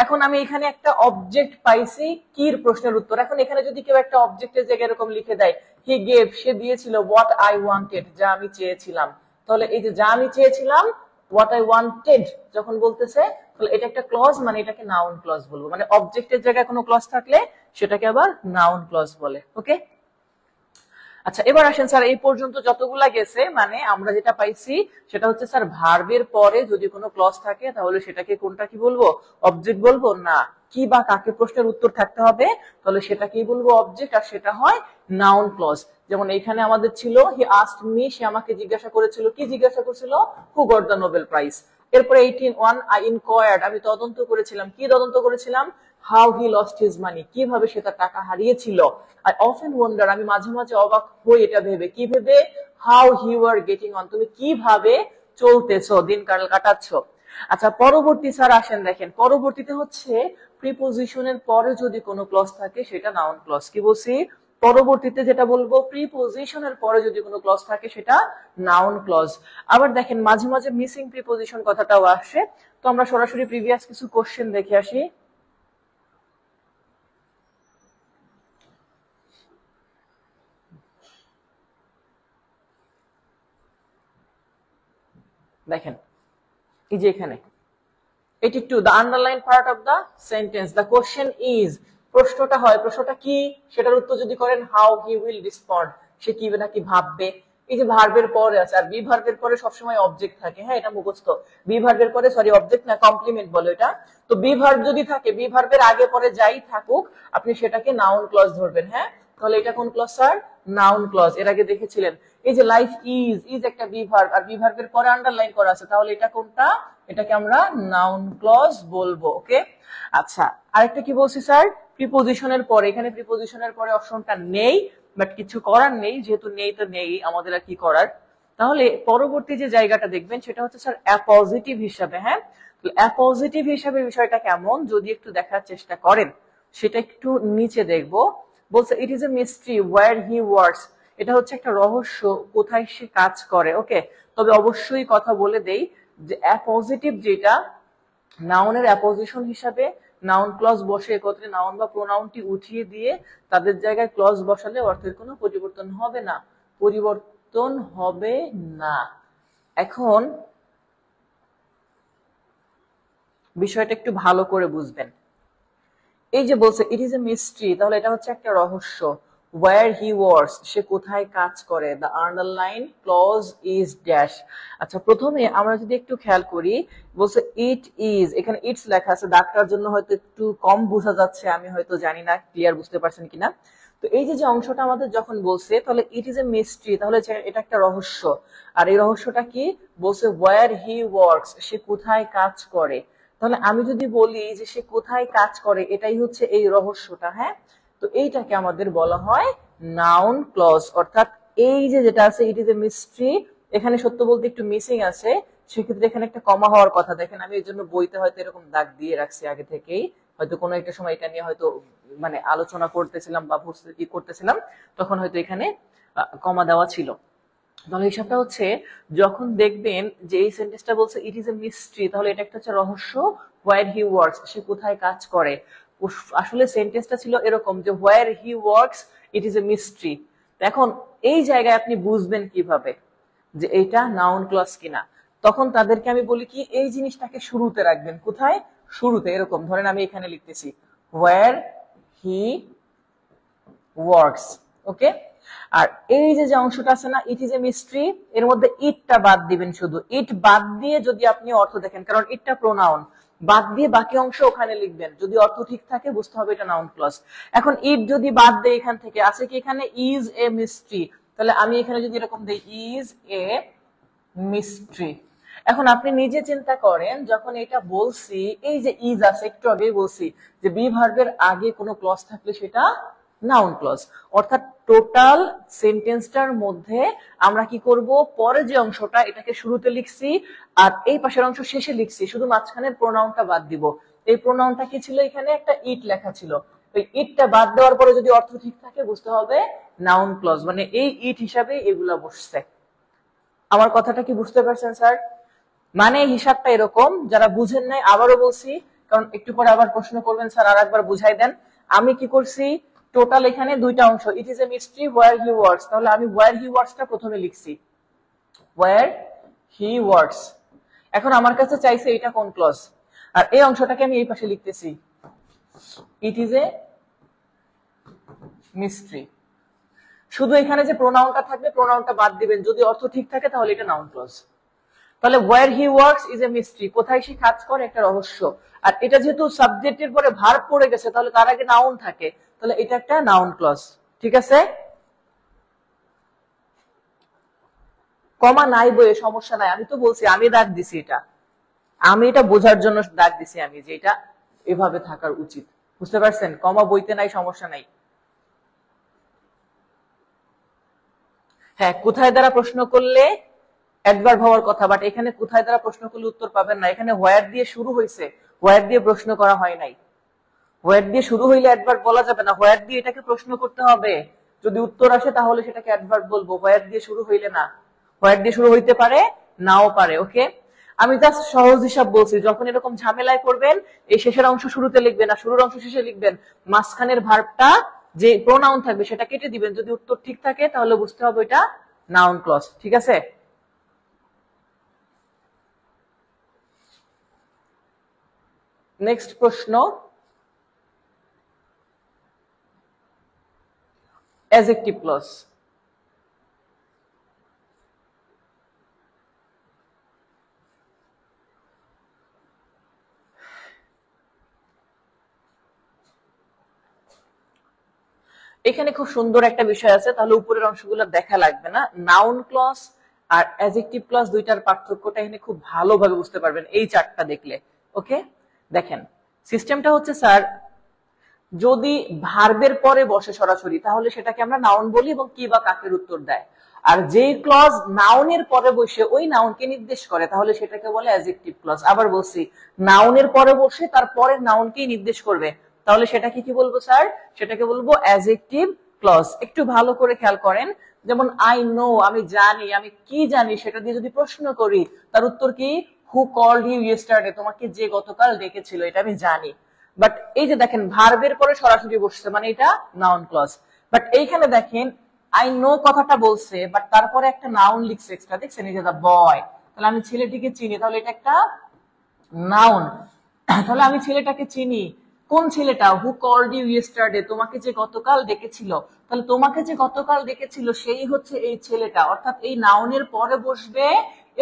এখন আমি এখানে একটা অবজেক্ট পাইছি কির প্রশ্নের উত্তর। এখন এখানে যদি কেউ একটা অবজেক্টের জায়গায় এরকম লিখে দেয় হি গেভ, সে দিয়েছিল হোয়াট আই ওয়ান্টেড, যা আমি চেয়েছিলাম, তাহলে এই যে যা আমি চেয়েছিলাম, হোয়াট আই ওয়ান্টেড যখন বলতেছে, তাহলে এটা একটা ক্লজ, মানে এটাকে নাউন ক্লজ বলবো। মানে অবজেক্টের জায়গায় কোনো ক্লজ থাকলে সেটাকে আবার নাউন ক্লজ বলে। ওকে, আচ্ছা এবার আসেন স্যার এই পর্যন্ত যতগুলা গেছে, মানে আমরা যেটা পাইছি সেটা হচ্ছে স্যার ভার্বের পরে যদি কোনো ক্লজ থাকে তাহলে সেটাকে কোনটা কি বলবো? অবজেক্ট বলবো না। কি বা কাকে প্রশ্নের উত্তর থাকতে হবে, তাহলে সেটাকেই বলবো অবজেক্ট, আর সেটা হয় নাউন ক্লজ। যেমন এখানে আমাদের ছিল হি আস্কড মি, সে আমাকে জিজ্ঞাসা করেছিল, কি জিজ্ঞাসা করেছিল? হু গট দ্য নোবেল প্রাইজ। এরপরে 18 আই ইনকোয়ার্ড, আমি তদন্ত করেছিলাম, কি তদন্ত করেছিলাম? হাউ হি লস্ট হিজ মানি, কিভাবে সে তার টাকা হারিয়েছিল। আই অফেন ওয়ান্ডার, আমি মাঝে মাঝে অবাক হই এটা ভেবে, কি ভেবে? How you are getting on, তুমি কিভাবে চলতেছো, দিন কাটাচ্ছো। আচ্ছা পরবর্তী স্যার আসেন, দেখেন পরবর্তীতে হচ্ছে প্রিপোজিশনের পরে যদি কোনো ক্লজ থাকে সেটা নাউন ক্লজ। কি বলছি? পরবর্তীতে যেটা বলবো প্রিপোজিশনের পরে যদি কোনো ক্লজ থাকে সেটা নাউন ক্লজ। আবার দেখেন মাঝে মাঝে মিসিং প্রিপোজিশন কথাটাও আসে, তো আমরা সরাসরি প্রিভিয়াস কিছু কোশ্চেন দেখে আসি। দেখেন এই যে এখানে 82 the underlined part of the sentence, the question is, প্রশ্নটা হয়, প্রশ্নটা কি সেটার উত্তর যদি করেন how he will respond, সে কি নাকি ভাববে। এই যে ভার্বের পরে আছে, আর বি ভার্বের পরে সবসময় অবজেক্ট থাকে। হ্যাঁ এটা মুখস্থ, বি ভার্বের পরে সরি অবজেক্ট না কমপ্লিমেন্ট বলে এটা। তো বি ভার্ব যদি থাকে, বি ভার্বের আগে পরে যাই থাকুক আপনি সেটাকে নাউন ক্লজ ধরবেন। হ্যাঁ তাহলে এটা কোন ক্লজ স্যার? Noun clause. এর আগে দেখেছিলেন এই যে লাইফ ইজ একটা বি ভার্ব, আর বি ভার্বের পরে আন্ডারলাইন করা আছে, তাহলে এটা কোনটা? এটাকে আমরা নাউন ক্লজ বলবো। ওকে, আচ্ছা আরেকটা কি বলছি স্যার? প্রিপোজিশনের পরে, এখানে প্রিপোজিশনের পরে অপশনটা নেই, বাট কিছু করার নেই, যেহেতু নেই তো নেই, আমাদের আর কি করার। তাহলে পরবর্তী যে জায়গাটা দেখবেন সেটা হচ্ছে স্যার অ্যাপজিটিভ হিসাবে। হ্যাঁ অ্যাপজিটিভ হিসাবে বিষয়টা কেমন যদি একটু দেখার চেষ্টা করেন, সেটা একটু নিচে দেখবো। বলছে it is a mystery where he works, এটা হচ্ছে একটা রহস্য কোথায় সে কাজ করে। ওকে, তবে অবশ্যই কথা বলে দেই যে অ্যাপজিটিভ যেটা নাউনের অ্যাপোজিশন হিসাবে নাউন ক্লজ বসে একত্রে নাউন বা প্রোনাউনটি উঠিয়ে দিয়ে তাদের জায়গায় ক্লজ বসালে অর্থের কোনো পরিবর্তন হবে না, পরিবর্তন হবে না। এখন বিষয়টা একটু ভালো করে বুঝবেন। এই যে বলছে ইট ইজ এ মিস্ট্রি, তাহলে এটা হচ্ছে একটা রহস্য। ওয়্যার হি ওয়ার্কস, সে কোথায় কাজ করে। The underline clause is dash. আচ্ছা, প্রথমে আমরা যদি একটু খেয়াল করি, বলছে ইট ইজ, এখানে ইটস লেখা আছে, দাগটার জন্য হয়তো একটু কম বোঝা যাচ্ছে, আমি হয়তো জানি না ক্লিয়ার বুঝতে পারছেন কিনা। তো এই যে অংশটা আমাদের যখন বলছে, তাহলে ইট ইজ এ মিস্ট্রি, তাহলে এটা একটা রহস্য। আর এই রহস্যটা কি বলছে, ওয়্যার হি ওয়ার্কস, সে কোথায় কাজ করে। তাহলে আমি যদি বলি যে সে কোথায় কাজ করে, এটাই হচ্ছে এই রহস্যটা। হ্যাঁ, তো এইটাকে আমাদের বলা হয় নাউন ক্লজ। অর্থাৎ এই যে যেটা আছে ইট ইজ এ মিস্ট্রি, এখানে সত্য বলতে একটু মিসিং আছে, সেক্ষেত্রে এখানে একটা কমা হওয়ার কথা। দেখেন আমি এই জন্য বইতে হয়তো এরকম দাগ দিয়ে রাখছি আগে থেকেই, হয়তো কোনো একটা সময় এটা নিয়ে হয়তো মানে আলোচনা করতেছিলাম বা কি করতেছিলাম, তখন হয়তো এখানে কমা দেওয়া ছিল। তাহলে হিসাবটা হচ্ছে, যখন দেখবেন যে এই সেন্টেন্সটা বলছে ইট ইজ এ মিস্ট্রি, তাহলে এটা একটা হচ্ছে রহস্য। হোয়ার হি ওয়ার্কস, সে কোথায় কাজ করে। আসলে সেন্টেন্সটা ছিল এরকম যে where he works it is a mystery. এখন এই জায়গায় আপনি বুঝবেন কিভাবে যে এটা নাউন ক্লজ কিনা। তখন তাদেরকে আমি বলি কি, এই জিনিসটাকে শুরুতে রাখবেন। কোথায়? শুরুতে। এরকম ধরেন আমি এখানে লিখতেছি হোয়ার হি ওয়ার্কস, ওকে। আর এই যে অংশটা আছে না ইট ইজ এ মিস্ট্রি, এর মধ্যে ইটটা বাদ দিবেন। শুধু ইট বাদ দিয়ে যদি আপনি অর্থ দেখেন, কারণ ইটটা প্রোনাউন, বাদ দিয়ে বাকি অংশ ওখানে লিখবেন। যদি অর্থ ঠিক থাকে বুঝতে হবে এটা নাউন ক্লজ। এখন ইট যদি বাদ দেয় এখান থেকে, আছে কি এখানে ইজ এ মিস্ট্রি, তাহলে আমি এখানে যদি এরকম দেই ইজ এ মিস্ট্রি। এখন আপনি নিজে চিন্তা করেন, যখন এটা বলছি, এই যে ইজ আছে, একটু আগেই বলছি যে বি ভার্বের আগে কোনো ক্লজ থাকলে সেটা নাউন ক্লজ। অর্থাৎ টোটাল সেন্টেন্সটার মধ্যে আমরা কি করব, পরে যে অংশটা এটাকে শুরুতে লিখছি আর এই পাশের অংশ শেষে লিখছি, শুধু মাঝখানের প্রোনাউনটা বাদ দিব। এই প্রোনাউনটা কি ছিল, এখানে একটা ইট লেখা ছিল, ওই ইটটা বাদ দেওয়ার পরে যদি অর্থ ঠিক থাকে বুঝতে হবে নাউন ক্লজ, মানে এই ইট হিসাবে এগুলা বসছে। আমার কথাটা কি বুঝতে পারছেন স্যার? মানে হিসাবটা এরকম, যারা বুঝেন নাই আবারও বলছি, কারণ একটু পরে আবার প্রশ্ন করবেন স্যার আর একবার বুঝাই দেন। আমি কি করছি, টোটাল এখানে দুইটা অংশ, ইট is a mystery where he works, তাহলে আমি হোয়ার হি ওয়ার্কসটা প্রথমে লিখছি, হোয়ার হি ওয়ার্কস। এখন আমার কাছে চাইছে এটা কোন ক্লজ, আর এই অংশটাকে আমি এই পাশে লিখতেছি, ইট ইজ এ মিস্ট্রি। শুধু এখানে যে প্রোনাউনটা থাকবে, প্রোনাউনটা বাদ দিবেন, যদি অর্থ ঠিক থাকে তাহলে এটা নাউন ক্লজ। তাহলে where he works is a mystery, কোথায় সে কাজ করে একটা রহস্য। আর এটা যেহেতু সাবজেক্টের পরে ভার্ব পড়ে গেছে, তাহলে তার আগে নাউন থাকে, তাহলে এটা একটা নাউন ক্লজ। ঠিক আছে, কমা নাই বইয়ে সমস্যা নাই, আমি তো বলছি আমি দাগ দিছি, এটা আমি এটা বোঝার জন্য দাগ দিছি আমি, যে এটা এভাবে থাকার উচিত। বুঝতে পারছেন? কমা বইতে নাই, সমস্যা নাই। হ্যাঁ, কোথায় দ্বারা প্রশ্ন করলে অ্যাডভার্ব হওয়ার কথা, বাট এখানে কোথায় দ্বারা প্রশ্ন করলে উত্তর পাবেন না। এখানে হোয়ার দিয়ে শুরু হয়েছে, হোয়ার দিয়ে প্রশ্ন করা হয় নাই। হোয়ার দিয়ে শুরু হইলে অ্যাডভার্ব বলা যাবে না, হোয়ার দিয়ে এটাকে প্রশ্ন করতে হবে। যদি উত্তর আসে তাহলে সেটাকে অ্যাডভার্ব বলবো, হোয়ার দিয়ে শুরু হইলে না। হোয়ার দিয়ে শুরু হইতে পারে, নাও পারে। ওকে, আমি জাস্ট সহজ হিসাব বলছি। যখন এরকম ঝামেলায় পড়বেন, এই শেষের অংশ শুরুতে লিখবেন আর শুরুর অংশ শেষে লিখবেন, মাঝখানের ভার্বটা যে প্রোনাউন থাকবে সেটা কেটে দিবেন। যদি উত্তর ঠিক থাকে তাহলে বুঝতে হবে এটা নাউন ক্লজ। ঠিক আছে, নেক্সট প্রশ্ন, অ্যাডজেক্টিভ ক্লজ। এখানে খুব সুন্দর একটা বিষয় আছে, তাহলে উপরের অংশগুলো দেখা লাগবে না। নাউন ক্লজ আর অ্যাডজেক্টিভ ক্লজ দুইটার পার্থক্যটা এখানে খুব ভালোভাবে বুঝতে পারবেন এই চার্টটা দেখলে। ওকে, দেখেন সিস্টেমটা হচ্ছে স্যার, যদি ভার্বের পরে বসে সরাসরি তাহলে সেটাকে আমরা নাউন বলি এবং কি বা কাকের উত্তর দেয়। আর যে ক্লজ নাউনের পরে বসে ওই নাউনকে নির্দেশ করে তাহলে সেটাকে বলে অ্যাডজেক্টিভ ক্লজ। আবার বলছি, নাউনের পরে বসে তারপরে নাউনকেই নির্দেশ করবে, তাহলে সেটাকে কি বলবো স্যার? সেটাকে বলবো অ্যাডজেক্টিভ ক্লজ। একটু ভালো করে খেয়াল করেন, যেমন আই নো, আমি জানি, আমি কি জানি, সেটা দিয়ে যদি প্রশ্ন করি তার উত্তর কি, হু কল্ড ইউ ইয়েস্টারডে, তোমাকে যে গতকাল ডেকেছিল, এটা আমি জানি। বাট এই যে দেখেন ভার্বের পরে সরাসরি বসছে, মানে এটা নাউন ক্লজ। বাট এইখানে দেখেন আই নো কথাটা বলছে, বাট তারপরে একটা নাউন লিখছে এক্সট্রা, দেখছেন এই যে দা বয়, তাহলে আমি ছেলেটিকে চিনি, তাহলে এটা একটা নাউন। তাহলে আমি ছেলেটাকে চিনি, কোন ছেলেটা? হু কল্ড ইউ ইয়েস্টারডে, তোমাকে যে গতকাল ডেকেছিল, তাহলে তোমাকে যে গতকাল ডেকেছিল সেই হচ্ছে এই ছেলেটা, অর্থাৎ এই নাউনের পরে বসবে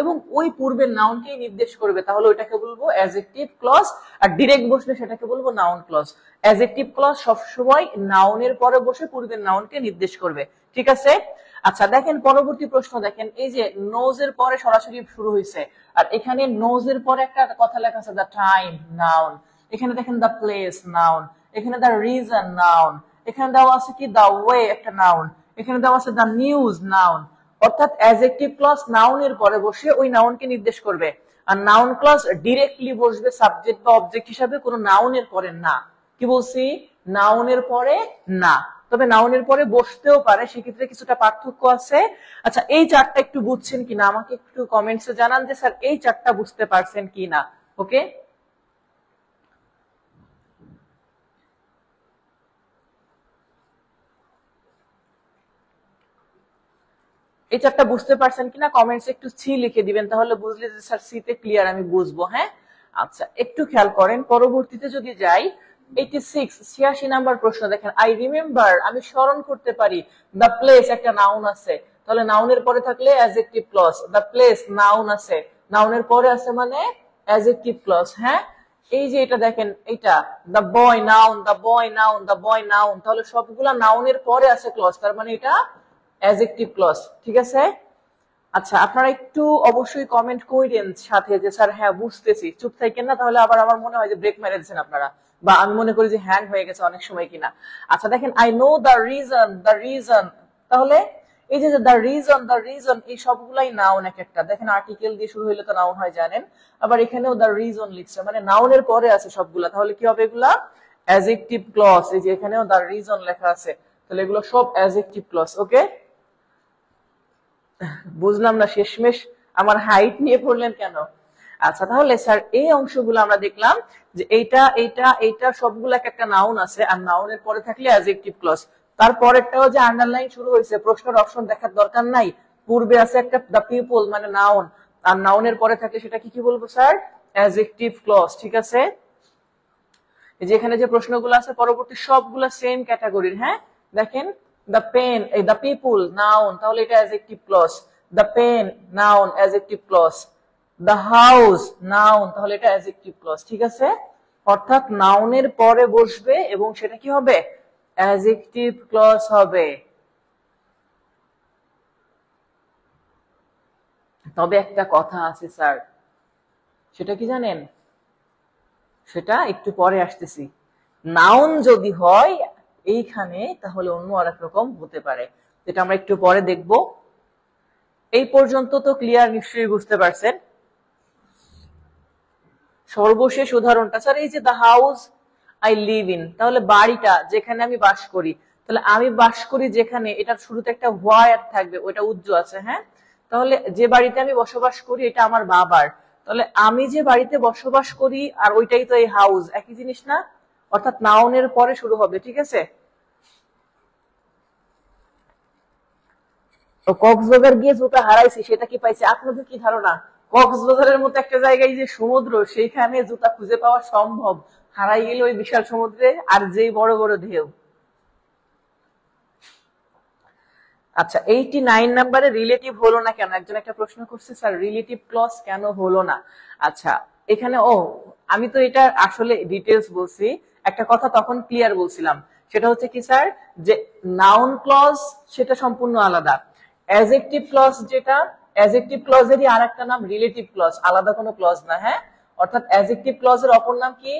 এবং ওই পূর্বের নাউনকেই নির্দেশ করবে, তাহলে ওইটাকে বলবো অ্যাডজেক্টিভ ক্লজ। আর ডিরেক্ট বসলে সেটাকে বলবো নাউন ক্লজ। অ্যাডজেক্টিভ ক্লজ সবসময় নাউনের পরে বসে পূর্বের নাউনকে নির্দেশ করবে, ঠিক আছে? আচ্ছা দেখেন পরবর্তী প্রশ্ন, দেখেন এই যে নোজ এর পরে সরাসরি শুরু হয়েছে, আর এখানে নোজ এর পরে একটা কথা লেখা আছে, দ্য টাইম নাউন, এখানে দেখেন দ্য প্লেস নাউন, এখানে দ্য রিজন নাউন, এখানে দেওয়া আছে কি দ্য ওয়ে একটা নাউন, এখানে দেওয়া আছে দ্য নিউজ নাউন। অর্থাৎ অ্যাডজেক্টিভ ক্লজ নাউনের পরে বসে ওই নাউনকে নির্দেশ করবে, আর নাউন ক্লজ ডিরেক্টলি বসবে সাবজেক্ট বা অবজেক্ট হিসাবে, কোনো নাউনের পরে না। কি বলছি? নাউনের পরে না, তবে নাউনের পরে বসতেও পারে, সেক্ষেত্রে কিছুটা পার্থক্য আছে। আচ্ছা এই চারটা একটু বুঝছেন কিনা আমাকে একটু কমেন্টসে জানান যে স্যার এই চারটা বুঝতে পারছেন কিনা। ওকে, এই চারটা বুঝতে পারছেন কিনা কমেন্টসে একটু সি লিখে দিবেন, তাহলে বুঝলে যে স্যার সি তে ক্লিয়ার, আমি বুঝবো। হ্যাঁ আচ্ছা একটু খেয়াল করেন, পরবর্তীতে যদি যাই 86 নাম্বার প্রশ্ন, দেখেন আই রিমেম্বার, আমি স্মরণ করতে পারি, দ্য প্লেস একটা নাউন আছে, তাহলে নাউনের পরে থাকলে adjective clause, the place noun আছে, নাউনের পরে আছে মানে অ্যাডজেক্টিভ ক্লজ। হ্যাঁ এই যে এটা দেখেন, এটা the boy noun, the boy noun, the boy noun, তাহলে সবগুলা নাউনের পরে আছে ক্লজ, তার মানে এটা অ্যাডজেক্টিভ ক্লজ, ঠিক আছে? আচ্ছা আপনারা একটু অবশ্যই কমেন্ট করেন সাথে যে স্যার হ্যাঁ বুঝতেছি, চুপ থাকেন না, তাহলে আবার আমার মনে হয় যে ব্রেক মেরে দিচ্ছেন আপনারা, বা আমি মনে করি যে হ্যাং হয়ে গেছে অনেক সময় কিনা। আচ্ছা দেখেন I know the reason, the reason, তাহলে এই যে দ্য রিজন, দ্য রিজন, এই সবগুলাই নাউন এক একটা, দেখেন আর্টিকেল দিয়ে শুরু হইলে তো নাউন হয় জানেন, আবার এখানেও দ্য রিজন লিখছে, মানে নাউনের পরে আছে সবগুলা, তাহলে কি হবে এগুলা? Adjective clause. এই যে এখানেও দ্য রিজন লেখা আছে, তাহলে এগুলো সব অ্যাডজেক্টিভ ক্লজ। ওকে বুঝলাম না, শেষমেশ আমার হাইট নিয়ে পড়লেন কেন? আচ্ছা তাহলে স্যার এই অংশগুলো আমরা দেখলাম যে এইটা এইটা এইটা সবগুলা একটা নাউন আছে, আর নাউনের পরে থাকলে অ্যাডজেক্টিভ ক্লজ। তারপরেরটাও যে আন্ডারলাইন শুরু হয়েছে, প্রশ্নের অপশন দেখার দরকার নাই, পূর্বে আছে একটা দ্য পিপল মানে নাউন, আর নাউনের পরে থাকলে সেটা কি কি বলবো স্যার? অ্যাডজেক্টিভ ক্লজ, ঠিক আছে? যেখানে যে প্রশ্নগুলো আছে পরবর্তী সবগুলা সেম ক্যাটাগরির। হ্যাঁ দেখেন দ্য পেন, এই দ্য পিপল নাউন, তাহলে এটা adjective clause, the pen noun adjective clause, the house noun, তাহলে এটা অ্যাডজেক্টিভ ক্লজ, ঠিক আছে? অর্থাৎ নাউনের পরে বসবে এবং সেটা কি হবে? অ্যাডজেক্টিভ ক্লজ হবে। তবে একটা কথা আছে স্যার, সেটা কি জানেন? সেটা একটু পরে আসতেছি। নাউন যদি হয় এইখানে, তাহলে অন্য আরেক রকম হতে পারে, যেটা আমরা একটু পরে দেখব। এই পর্যন্ত তো ক্লিয়ার, নিশ্চয়ই বুঝতে পারছেন। সর্বশেষ উদাহরণটা স্যার, এই যে the house I live in, তাহলে বাড়িটা যেখানে আমি বাস করি, তাহলে আমি বাস করি যেখানে, এটার শুরুতে একটা হোয়ার থাকবে, ওইটা উজ্জ্ব আছে। হ্যাঁ তাহলে যে বাড়িতে আমি বসবাস করি এটা আমার বাবার, তাহলে আমি যে বাড়িতে বসবাস করি আর ওইটাই তো এই হাউস, একই জিনিস না? অর্থাৎ নাউনের পরে শুরু হবে, ঠিক আছে? তো কক্সবাজার গিয়ে জুতা হারাইছি, সেটা কি পাইছি? আপনাদের কি ধারণা কক্সবাজারের মতো একটা জায়গায় যে সমুদ্র, সেইখানে জুতা খুঁজে পাওয়া সম্ভব? হারাই গেল ওই বিশাল সমুদ্রে, আর যেই বড় বড় ঢেউ। আচ্ছা 89 নাম্বারে রিলেটিভ হলো না কেন? একজন একটা প্রশ্ন করছে স্যার রিলেটিভ ক্লজ কেন হলো না। আচ্ছা এখানে আমি তো এটা আসলে ডিটেলস বলছি, একটা কথা তখন ক্লিয়ার বলছিলাম, সেটা হচ্ছে কি স্যার, যে নাউন ক্লজ সেটা সম্পূর্ণ আলাদা, অ্যাডজেক্টিভ ক্লজ যেটা, অ্যাডজেক্টিভ ক্লজেরই আরেকটা নাম রিলেটিভ ক্লজ, আলাদা কোনো ক্লজ না। হ্যাঁ অর্থাৎ অ্যাডজেক্টিভ ক্লজের অপর নাম কি?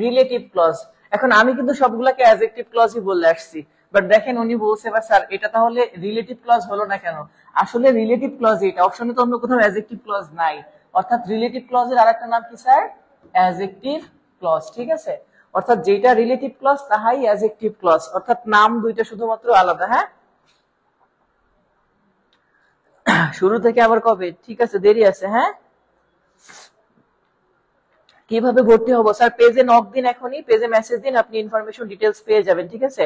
Relative clause. এখন আমি কিন্তু সবগুলাকে অ্যাডজেক্টিভ ক্লজই বলে আসছি, বাট দেখেন উনি বলছে বা স্যার এটা তাহলে রিলেটিভ ক্লজ হলো না কেন? আসলে রিলেটিভ ক্লজ এটা, অপশনে তো অন্য কোথাও অ্যাডজেক্টিভ ক্লজ নাই, অর্থাৎ রিলেটিভ ক্লজের আরেকটা নাম কি স্যার? অ্যাডজেক্টিভ ক্লজ, ঠিক আছে? অর্থাৎ যেটা রিলেটিভ ক্লজ তাহাই অ্যাডজেক্টিভ ক্লজ, অর্থাৎ নাম দুইটা শুধুমাত্র আলাদা। হ্যাঁ শুরু থেকে আবার কবে? ঠিক আছে দেরি আছে। হ্যাঁ কিভাবে ভর্তি হবো স্যার? পেজে নক দিন, এখনই পেজে মেসেজ দিন, আপনি ইনফরমেশন ডিটেলস পেয়ে যাবেন, ঠিক আছে?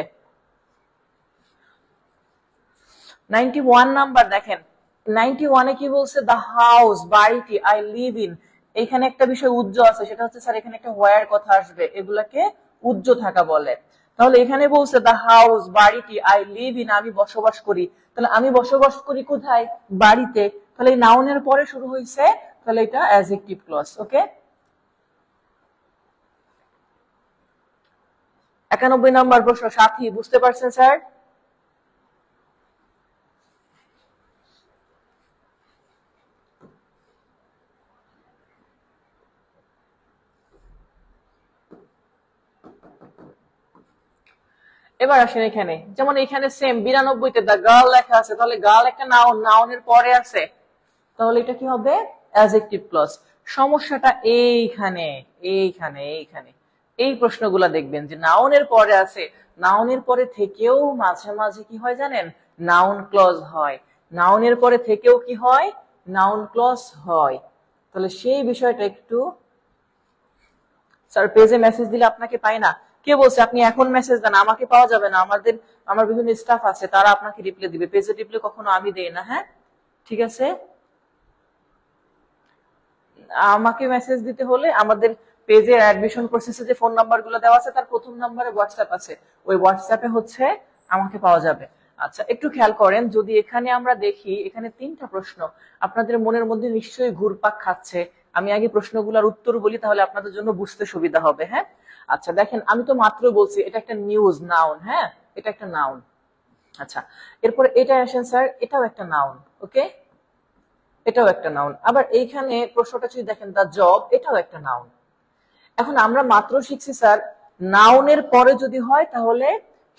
91 নাম্বার দেখেন, 91-এ কি বলছে? দ্য হাউস, বাড়িটি, আই লিভ ইন, এখানে একটা বিষয় উজ্জ আছে, সেটা হচ্ছে স্যার এখানে একটা হোয়ার কথা আসবে, এগুলাকে উজ্জ থাকা বলে। তাহলে এখানে বলছে দ্য হাউস, বাড়িটি, আই লিভ ইন, আমি বসবাস করি। তাহলে আমি বসবাস করি কোথায়? বাড়িতে। তাহলে এই নাউনের পরে শুরু হয়েছে, তাহলে এটা অ্যাডজেক্টিভ ক্লজ। ওকে, 91 নম্বর প্রশ্ন, সাথী, বুঝতে পারছেন স্যার? এবার আসেন এখানে, যেমন এখানে সেম 92-তে দা গার্ল লেখা আছে, তাহলে গার্ল একটা নাউন, নাউনের পরে আছে, তাহলে এটা কি হবে? Adjective clause. সমস্যাটা এইখানে, এইখানে, এইখানে এই প্রশ্নগুলা দেখবেন যে নাউনের পরে আছে, নাউনের পরে থেকেও মাঝে মাঝে কি হয় জানেন? নাউন ক্লজ হয়। নাউনের পরে থেকেও কি হয়? নাউন ক্লজ হয়। তাহলে সেই বিষয়টা একটু, স্যার পেজে মেসেজ দিলে আপনাকে পাই না, কে বলছে? আপনি এখন মেসেজ দেন, আমাকে পাওয়া যাবে না, আমার বিভিন্ন স্টাফ আছে, তারা আপনাকে রিপ্লাই দিবে, পেজে রিপ্লাই কখনো আমি দেই না। হ্যাঁ, ঠিক আছে? আমাকে মেসেজ দিতে হলে আমাদের পেজের অ্যাডমিশন প্রসেসে যে ফোন নাম্বারগুলো দেওয়া আছে তার প্রথম নাম্বারে হোয়াটসঅ্যাপ আছে, ওই হোয়াটসঅ্যাপে হচ্ছে আমাকে পাওয়া যাবে। আচ্ছা, একটু খেয়াল করেন, যদি এখানে আমরা দেখি, এখানে 3টা প্রশ্ন আপনাদের মনের মধ্যে নিশ্চয়ই ঘুরপাক খাচ্ছে। আমি আগে প্রশ্নগুলোর উত্তর বলি, তাহলে আপনাদের জন্য বুঝতে সুবিধা হবে। হ্যাঁ, আচ্ছা দেখেন, আমি তো মাত্র বলছি এটা একটা নিউজ নাউন। হ্যাঁ, এটা একটা নাউন। আচ্ছা, এরপরে এটা আসেন স্যার, এটাও একটা নাউন। ওকে, এটাও একটা নাউন। আবার এইখানে প্রশ্নটা যদি দেখেন, দা জব, এটাও একটা নাউন। এখন আমরা মাত্র শিখছি স্যার, নাউনের পরে যদি হয় তাহলে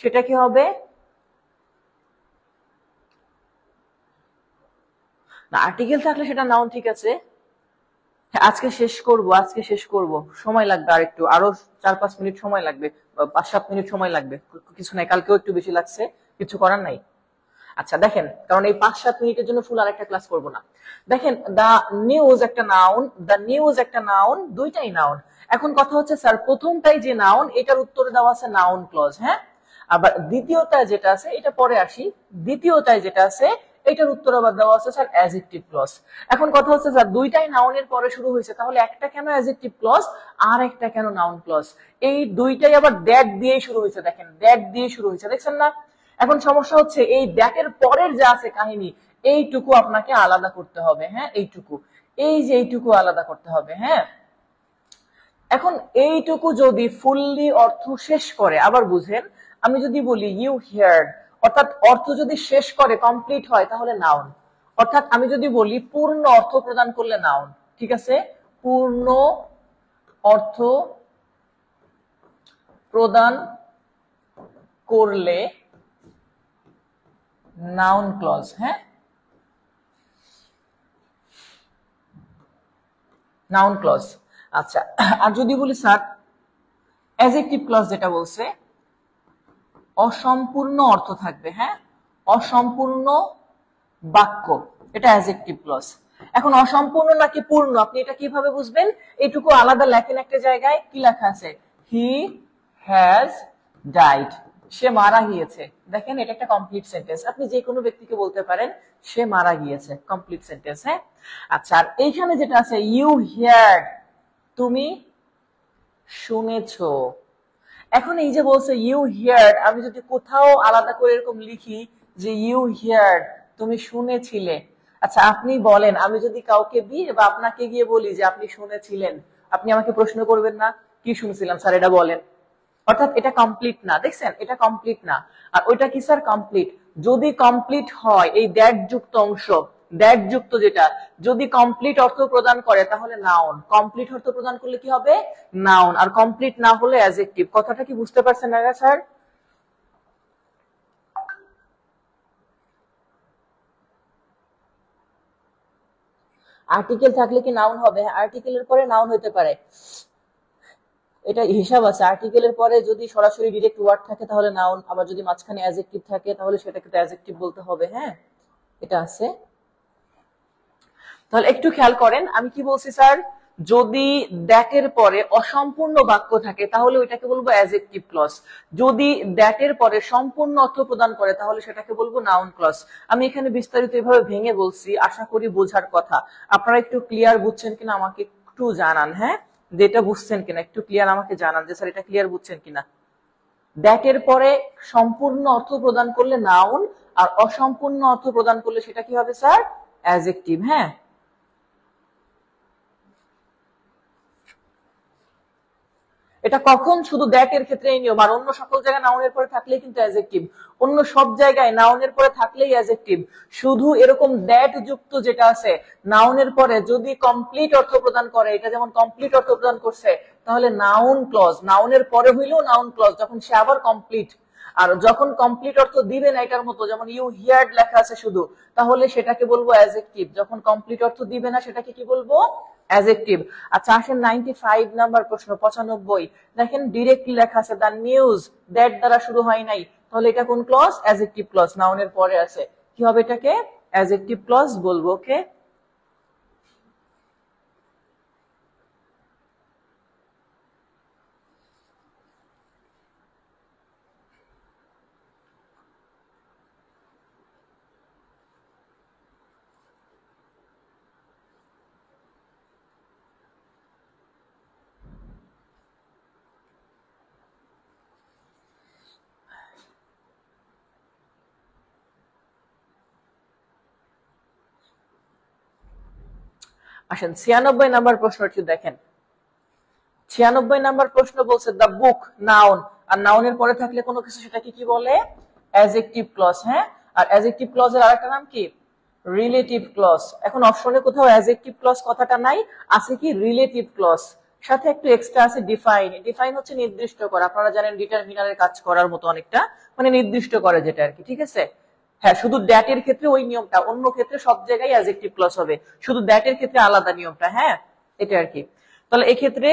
সেটা কি হবে? না, আর্টিকেল থাকলে সেটা নাউন, ঠিক আছে। আজকে শেষ করব, আজকে শেষ করব, সময় লাগবে আর একটু, আরো 4-5 মিনিট সময় লাগবে, 5-7 মিনিট সময় লাগবে, কিছু নাই, কালকেও একটু বেশি লাগছে, কিছু করার নাই। আচ্ছা দেখেন, কারণ এই 5-7 মিনিটের জন্য ফুল আর একটা ক্লাস করবো না। দেখেন, দা নিউজ একটা নাউন, দা নিউজ একটা নাউন, দুইটাই নাউন। এখন কথা হচ্ছে স্যার, প্রথমটাই যে নাউন, এটার উত্তরে দেওয়া আছে নাউন ক্লজ। হ্যাঁ, আবার দ্বিতীয়টায় যেটা আছে, এটা পরে আসি, দ্বিতীয়টায় যেটা আছে এটার উত্তর আবার দেওয়া আছে স্যার অ্যাডজেক্টিভ ক্লজ। এখন কথা হচ্ছে স্যার, দুইটাই নাউনের পরে শুরু হয়েছে, তাহলে একটা কেন অ্যাডজেক্টিভ ক্লজ আর একটা কেন নাউন ক্লজ? এই দুইটাই আবার দ্যাট দিয়ে শুরু হয়েছে, দেখেন দ্যাট দিয়ে শুরু হয়েছে, দেখছেন না? এখন সমস্যা হচ্ছে এই দ্যাটের পরের যা আছে কাহিনী, এইটুকু আপনাকে আলাদা করতে হবে। হ্যাঁ, এইটুকু, এই যে এইটুকু আলাদা করতে হবে। হ্যাঁ, এখন এইটুকু যদি ফুললি অর্থ শেষ করে, আবার বুঝেন, আমি যদি বলি ইউ হিয়ার্ড, অর্থাৎ অর্থ যদি শেষ করে, কমপ্লিট হয়, তাহলে নাউন। অর্থাৎ আমি যদি বলি পূর্ণ অর্থ প্রদান করলে নাউন, ঠিক আছে? পূর্ণ অর্থ প্রদান করলে নাউন ক্লজ। হ্যাঁ, নাউন ক্লজ। আচ্ছা, আর যদি বলি স্যার অ্যাডজেক্টিভ ক্লজ, যেটা বলছে অসম্পূর্ণ অর্থ থাকবে। হ্যাঁ, অসম্পূর্ণ বাক্য, এটা অ্যাডজেক্টিভ ক্লজ। এখন অসম্পূর্ণ নাকি পূর্ণ, আপনি এটা কিভাবে বুঝবেন? এইটুকু আলাদা লেখেন একটা জায়গায়, কি লেখা আছে? হি হ্যাজ ডাইড, সে মারা গিয়েছে। দেখেন, এটা একটা কমপ্লিট সেন্টেন্স, আপনি যে কোনো ব্যক্তিকে বলতে পারেন সে মারা গিয়েছে, কমপ্লিট সেন্টেন্স। হ্যাঁ, আচ্ছা, আর এইখানে যেটা আছে ইউ হিয়ার্ড, তুমি শুনেছো। এখন এই যে বলছে ইউ হিয়ার্ড, আমি যদি কোথাও আলাদা করে এরকম লিখি যে ইউ হিয়ার্ড, তুমি শুনেছিলে। আচ্ছা, আপনি বলেন, আমি যদি কাউকে দিয়ে বা আপনাকে গিয়ে বলি যে আপনি শুনেছিলেন, আপনি আমাকে প্রশ্ন করবেন না কি শুনেছিলাম স্যার, এটা বলেন? অর্থাৎ এটা কমপ্লিট না, দেখছেন, এটা কমপ্লিট না। আর ওইটা কি স্যার? কমপ্লিট। যদি কমপ্লিট হয়, এই দ্যাট যুক্ত অংশ, দ্যাট যুক্ত যেটা, যদি কমপ্লিট অর্থ প্রদান করে তাহলে নাউন, কমপ্লিট অর্থ প্রদান করলে কি হবে? নাউন। আর কমপ্লিট না হলে অ্যাডজেক্টিভ। কথাটা কি বুঝতে পারছেন না স্যার? আর্টিকেল থাকলে কি নাউন হবে? আর্টিকেলের পরে নাউন হতে পারে, এটা হিসাব আছে। আর্টিকেলের পরে যদি সরাসরি ডিরেক্ট ওয়ার্ড থাকে তাহলে নাউন, আবার যদি মাঝখানে অ্যাডজেক্টিভ থাকে তাহলে সেটাকে তো অ্যাডজেক্টিভ বলতে হবে। হ্যাঁ, এটা আছে। তাহলে একটু খেয়াল করেন, আমি কি বলছি স্যার? যদি দ্যাট এর পরে অসম্পূর্ণ বাক্য থাকে তাহলে ওইটাকে বলবো অ্যাডজেক্টিভ ক্লজ। যদি দ্যাট এর পরে সম্পূর্ণ অর্থ প্রদান করে তাহলে সেটাকে বলবো নাউন ক্লজ। আমি এখানে বিস্তারিত এভাবে ভেঙে বলছি, আশা করি বোঝার কথা। আপনারা একটু ক্লিয়ার বুঝছেন কিনা আমাকে একটু জানান, হ্যাঁ, যেটা বুঝছেন কিনা একটু ক্লিয়ার আমাকে জানান যে স্যার এটা ক্লিয়ার বুঝছেন কিনা। দ্যাট এর পরে সম্পূর্ণ অর্থ প্রদান করলে নাউন, আর অসম্পূর্ণ অর্থ প্রদান করলে সেটা কি হবে স্যার? অ্যাডজেক্টিভ। হ্যাঁ, এটা কখন? শুধু দ্যাট এর ক্ষেত্রে এই নিয়ম, আর অন্য সকল জায়গায় নাউনের পরে থাকলেই কিন্তু অ্যাডজেক্টিভ। অন্য সব জায়গায় নাউনের পরে থাকলেই অ্যাডজেক্টিভ। শুধু এরকম দ্যাট যুক্ত যেটা আছে নাউনের পরে যদি কমপ্লিট অর্থ প্রদান করে, এটা যেমন কমপ্লিট অর্থ প্রদান করছে, তাহলে নাউন ক্লজ। নাউনের পরে হইলেও নাউন ক্লজ যখন সে আবার কমপ্লিট। আর যখন কমপ্লিট অর্থ দিবে না এটার মতো, যেমন ইউ হিয়ার্ড লেখা আছে শুধু, তাহলে সেটাকে বলবো অ্যাডজেক্টিভ। যখন কমপ্লিট অর্থ দিবে না সেটাকে কি বলবো? অ্যাডজেক্টিভ। আচ্ছা আসেন 95 নাম্বার প্রশ্ন, 95। দেখেন ডিরেক্টলি লেখা আছে দ্য নিউজ, দ্যাট দ্বারা শুরু হয় নাই, তাহলে এটা কোন ক্লজ? অ্যাডজেক্টিভ ক্লজ, নাউনের পরে আছে। কি হবে? এটাকে অ্যাডজেক্টিভ ক্লজ বলবো। ওকে, আসেন 96 নাম্বার প্রশ্নটি দেখেন। 96 নাম্বার প্রশ্ন বলছে দ্য বুক নাউন, আর নাউনের পরে থাকলে কোনো কিছু সেটাকে কি বলে? Adjective clause. হ্যাঁ, আর অ্যাডজেক্টিভ ক্লজের আরেকটা নাম কি? Relative clause. এখন অপশনে কোথাও অ্যাডজেক্টিভ ক্লজ কথাটা নাই, আছে কি? Relative clause. সাথে একটু এক্সট্রা আছে ডিফাইন। ডিফাইন হচ্ছে নির্দিষ্ট করা, আপনারা জানেন ডিটারমিনারের কাজ করার মতো অনেকটা, মানে নির্দিষ্ট করে যেটা আর কি। ঠিক আছে, হ্যাঁ, শুধু দ্যাট এর ক্ষেত্রে ওই নিয়মটা, অন্য ক্ষেত্রে সব জায়গায় অ্যাডজেক্টিভ ক্লজ হবে, শুধু দ্যাট এর ক্ষেত্রে আলাদা নিয়মটা। হ্যাঁ, এটা আর কি। তাহলে এক্ষেত্রে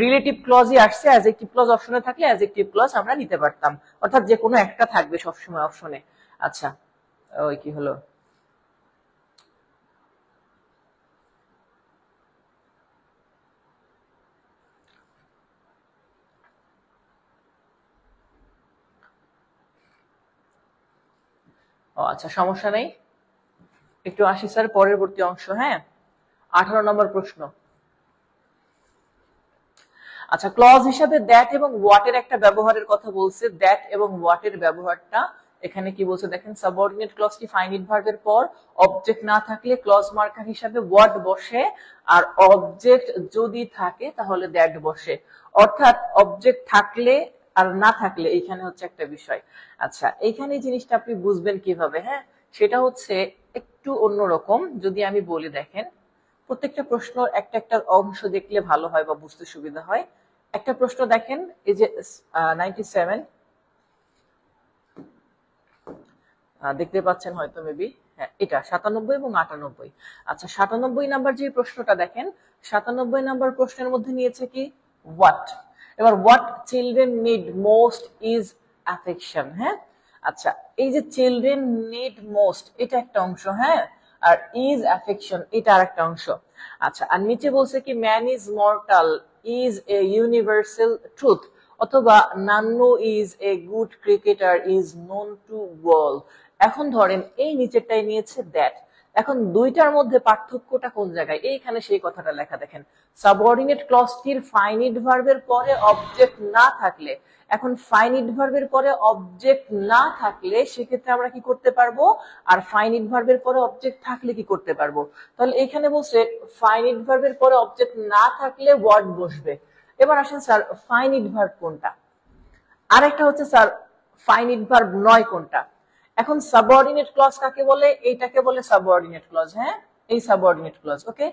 রিলেটিভ ক্লজই আসছে, অ্যাডজেক্টিভ ক্লজ অপশনে থাকলে অ্যাডজেক্টিভ ক্লজ আমরা নিতে পারতাম, অর্থাৎ যে কোনো একটা থাকবে সবসময় অপশনে। আচ্ছা, ওই কি হলো? ও আচ্ছা, সমস্যা নেই, একটু আসি স্যার পরবর্তী অংশ। হ্যাঁ, 18 নম্বর প্রশ্ন। আচ্ছা, ক্লজ হিসাবে দ্যাট এবং হোয়াট এর একটা ব্যবহারের কথা বলছে। দ্যাট এবং হোয়াট এর ব্যবহারটা এখানে কি বলছে দেখেন, সাবঅর্ডিনেট ক্লজটি ফাইনিট ভার্বের পর অবজেক্ট না থাকলে ক্লজ মার্কার হিসাবে হোয়াট বসে, আর অবজেক্ট যদি থাকে তাহলে দ্যাট বসে। অর্থাৎ অবজেক্ট থাকলে আর না থাকলে এইখানে হচ্ছে একটা বিষয়। আচ্ছা, এইখানে জিনিসটা আপনি বুঝবেন কিভাবে? হ্যাঁ, সেটা হচ্ছে একটু অন্যরকম। যদি আমি বলি, দেখেন প্রত্যেকটা প্রশ্ন একটা একটা অংশ দেখলে ভালো হয় বা বুঝতে সুবিধা হয়। একটা প্রশ্ন দেখেন, এই যে 97 দেখতে পাচ্ছেন হয়তো মেবি, হ্যাঁ এটা 97 এবং 98। আচ্ছা, 97 নাম্বার যে প্রশ্নটা দেখেন, 97 নাম্বার প্রশ্নের মধ্যে নিয়েছে কি? হোয়াট। এবার what children need most is affection. হ্যাঁ, আচ্ছা, এই যে চিলড্রেন নিড মোস্ট এটা একটা অংশ, হ্যাঁ, আর ইজ অ্যাফেকশন এটা আরেকটা অংশ। আচ্ছা, আর নিচে বলছে কি man is mortal is a universal truth, অথবা Nannu is a good cricketer is known to world. এখন ধরেন এই নিচেরটাই নিয়েছে দ্যাট। এখন দুইটার মধ্যে পার্থক্যটা কোন জায়গায়? এইখানে সেই কথাটা লেখা দেখেন, সাবঅর্ডিনেট ক্লজটির ফাইনিট ভার্বের পরে অবজেক্ট না থাকলে, এখন ফাইনিট ভার্বের পরে অবজেক্ট না থাকলে সেক্ষেত্রে আমরা কি করতে পারবো, আর ফাইনিট ভার্বের পরে অবজেক্ট থাকলে কি করতে পারবো? তাহলে এখানে বলছে ফাইনিট ভার্বের পরে অবজেক্ট না থাকলে ওয়ার্ড বসবে। এবার আসেন স্যার ফাইনিট ভার্ব কোনটা, আরেকটা হচ্ছে স্যার ফাইনিট ভার্ব নয় কোনটা। এখন সাবঅর্ডিনেট ক্লজ কাকে বলে? এইটাকে বলে সাবঅর্ডিনেট ক্লজ। হ্যাঁ, এই সাবঅর্ডিনেট ক্লজ। ওকে,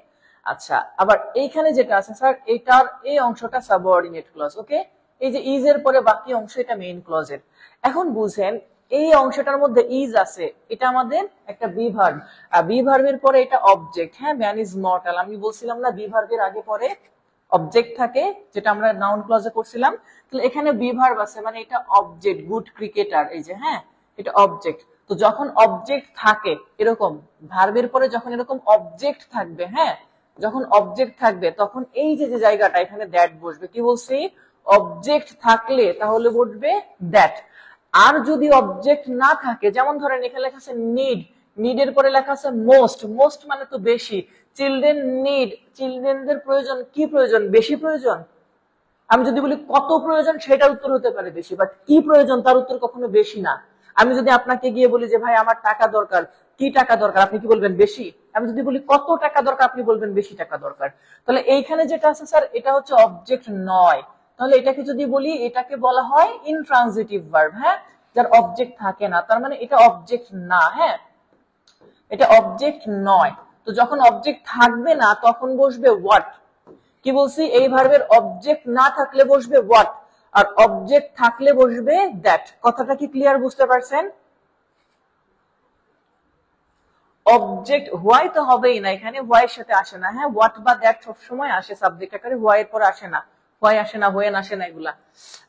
আচ্ছা, আবার এইখানে যেটা আছে স্যার এটার এই অংশটা সাবঅর্ডিনেট ক্লজ। ওকে, এই যে ইজ এর পরে বাকি অংশ এটা মেইন ক্লজের। এখন বুঝেন এই অংশটার মধ্যে ইজ আছে, এটা আমাদের একটা বি ভার্ব, আর বি ভার্বের পরে এটা অবজেক্ট। হ্যাঁ, ম্যান ইজ মর্টাল, আমি বলছিলাম না বি ভার্বের আগে পরে অবজেক্ট থাকে, যেটা আমরা নাউন ক্লজে করছিলাম। তাহলে এখানে বি ভার্ব আছে, মানে এটা অবজেক্ট, গুড ক্রিকেটার, এই যে হ্যাঁ এটা অবজেক্ট। তো যখন অবজেক্ট থাকে এরকম ভার্বের পরে যখন এরকম অবজেক্ট থাকবে, হ্যাঁ, যখন অবজেক্ট থাকবে তখন এই যে যে জায়গাটা এখানে দ্যাট বসবে, কি বলছি, অবজেক্ট থাকলে তাহলে বসবে দ্যাট। আর যদি অবজেক্ট না থাকে, যেমন ধরেন এখানে লেখা আছে নিড, নিডের পরে লেখা আছে মোস্ট, মোস্ট মানে তো বেশি, চিলড্রেন নিড, চিলড্রেনদের প্রয়োজন, কি প্রয়োজন, বেশি প্রয়োজন। আমি যদি বলি কত প্রয়োজন সেটার উত্তর হতে পারে বেশি, বাট কি প্রয়োজন তার উত্তর কখনো বেশি না। আমি যদি আপনাকে গিয়ে বলি যে ভাই আমার টাকা দরকার, কি টাকা দরকার, আপনি কি বলবেন, বেশি। আমি যদি বলি কত টাকা দরকার, আপনি বলবেন বেশি টাকা দরকার। তাহলে এইখানে যেটা আছে স্যার এটা হচ্ছে অবজেক্ট নয়, তাহলে এটাকে যদি বলি এটাকে বলা হয় ইনট্রানজিটিভ ভার্ব, হ্যাঁ, যার অবজেক্ট থাকে না, তার মানে এটা অবজেক্ট না, হ্যাঁ, এটা অবজেক্ট নয়। তো যখন অবজেক্ট থাকবে না তখন বসবে হোয়াট, কি বলছি, এই ভার্বের অবজেক্ট না থাকলে বসবে হোয়াট, আর অবজেক্ট থাকলে বসবে দ্যাট। কথাটা কি ক্লিয়ার, বুঝতে পারছেন? অবজেক্ট হোয়াই তো হবেই না, এখানে হোয়াই এর সাথে আসে না, হ্যাঁ, হোয়াট বা দ্যাট সবসময় আসে সাবজেক্ট আকারে, হোয়াই এর পর আসে না, হোয়াই আসে না, হোয়েন আসে না, এগুলা।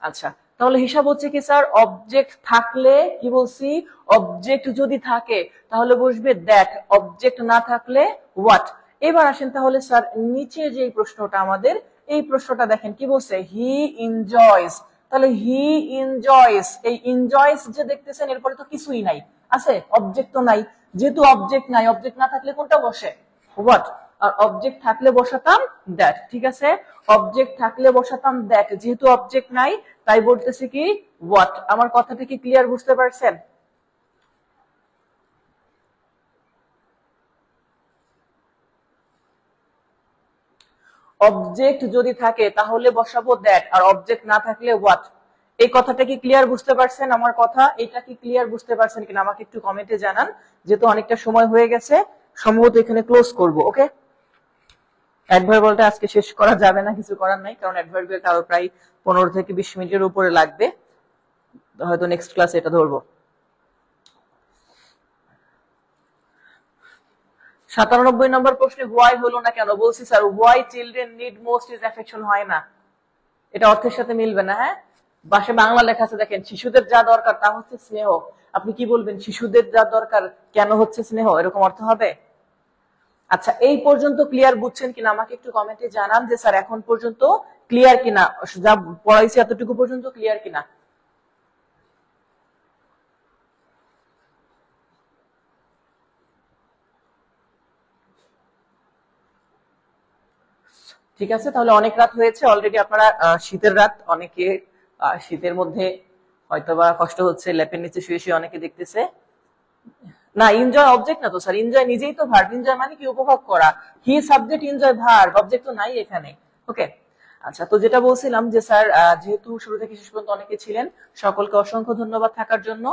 আচ্ছা, তাহলে হিসাব হচ্ছে কি স্যার, অবজেক্ট থাকলে কি বলছি, অবজেক্ট যদি থাকে তাহলে বসবে দ্যাট, অবজেক্ট না থাকলে হোয়াট। এবার আসেন তাহলে স্যার নিচে যে প্রশ্নটা আমাদের, এই প্রশ্নটা দেখেন কি বলছে, হি এনজয়স। তাহলে হি এনজয়স, এই এনজয়স যে দেখতেছেন এরপরে তো কিছুই নাই, আছে অবজেক্ট তো নাই, যেহেতু অবজেক্ট নাই, অবজেক্ট না থাকলে কোনটা বসে, হোয়াট, আর অবজেক্ট থাকলে বসাতাম দ্যাট। ঠিক আছে, অবজেক্ট থাকলে বসাতাম দ্যাট, যেহেতু অবজেক্ট নাই তাই বলতেছি কি হোয়াট। আমার কথাটা কি ক্লিয়ার, বুঝতে পারছেন? অবজেক্ট যদি থাকে তাহলে বসাবো দ্যাট, আর অবজেক্ট না থাকলে হোয়াট। এই কথাটা কি ক্লিয়ার, বুঝতে পারছেন আমার কথা? এটা কি ক্লিয়ার বুঝতে পারছেন কিনা আমাকে একটু কমেন্টে জানান, যেহেতু অনেকটা সময় হয়ে গেছে, সম্ভবত এখানে ক্লোজ করব। ওকে, অ্যাডভার্বিয়ালটা আজকে শেষ করা যাবে না, কিছু করার নাই, কারণ অ্যাডভার্বিয়ালটা আরো প্রায় 15 থেকে 20 মিনিটের উপরে লাগবে, হয়তো নেক্সট ক্লাসে এটা ধরবো। 97 নম্বর প্রশ্নে হোয়াই হলো না কেন, বলছি sir why children need most is affection হয় না, এটা অর্থের সাথে মিলবে না। হ্যাঁ, বাসে বাংলা লেখা আছে দেখেন, শিশুদের যা দরকার তা হচ্ছে স্নেহ। আপনি কি বলবেন, শিশুদের যা দরকার কেন হচ্ছে স্নেহ, এরকম অর্থ হবে? আচ্ছা, এই পর্যন্ত ক্লিয়ার বুঝছেন কিনা আমাকে একটু কমেন্টে জানান যে স্যার এখন পর্যন্ত ক্লিয়ার কিনা, যা পড়াইছি এতটুকু পর্যন্ত ক্লিয়ার কিনা। ঠিক আছে, তাহলে অনেক রাত হয়েছে অলরেডি, আপনারা শীতের রাত, অনেকে শীতের মধ্যে হয়তোবা কষ্ট হচ্ছে, ল্যাপের নিচে শুয়ে শুয়ে অনেকে দেখতেছে। না, এনজয় অবজেক্ট না তো স্যার, এনজয় নিজেই তো ভার্ব, এনজয় মানে কি, উপভোগ করা। He subject, enjoy verb, object তো নাই এখানে। ওকে, আচ্ছা, তো যেটা বলছিলাম যে স্যার যেহেতু শুরু থেকে শেষ পর্যন্ত অনেকে ছিলেন, সকলকে অসংখ্য ধন্যবাদ থাকার জন্য।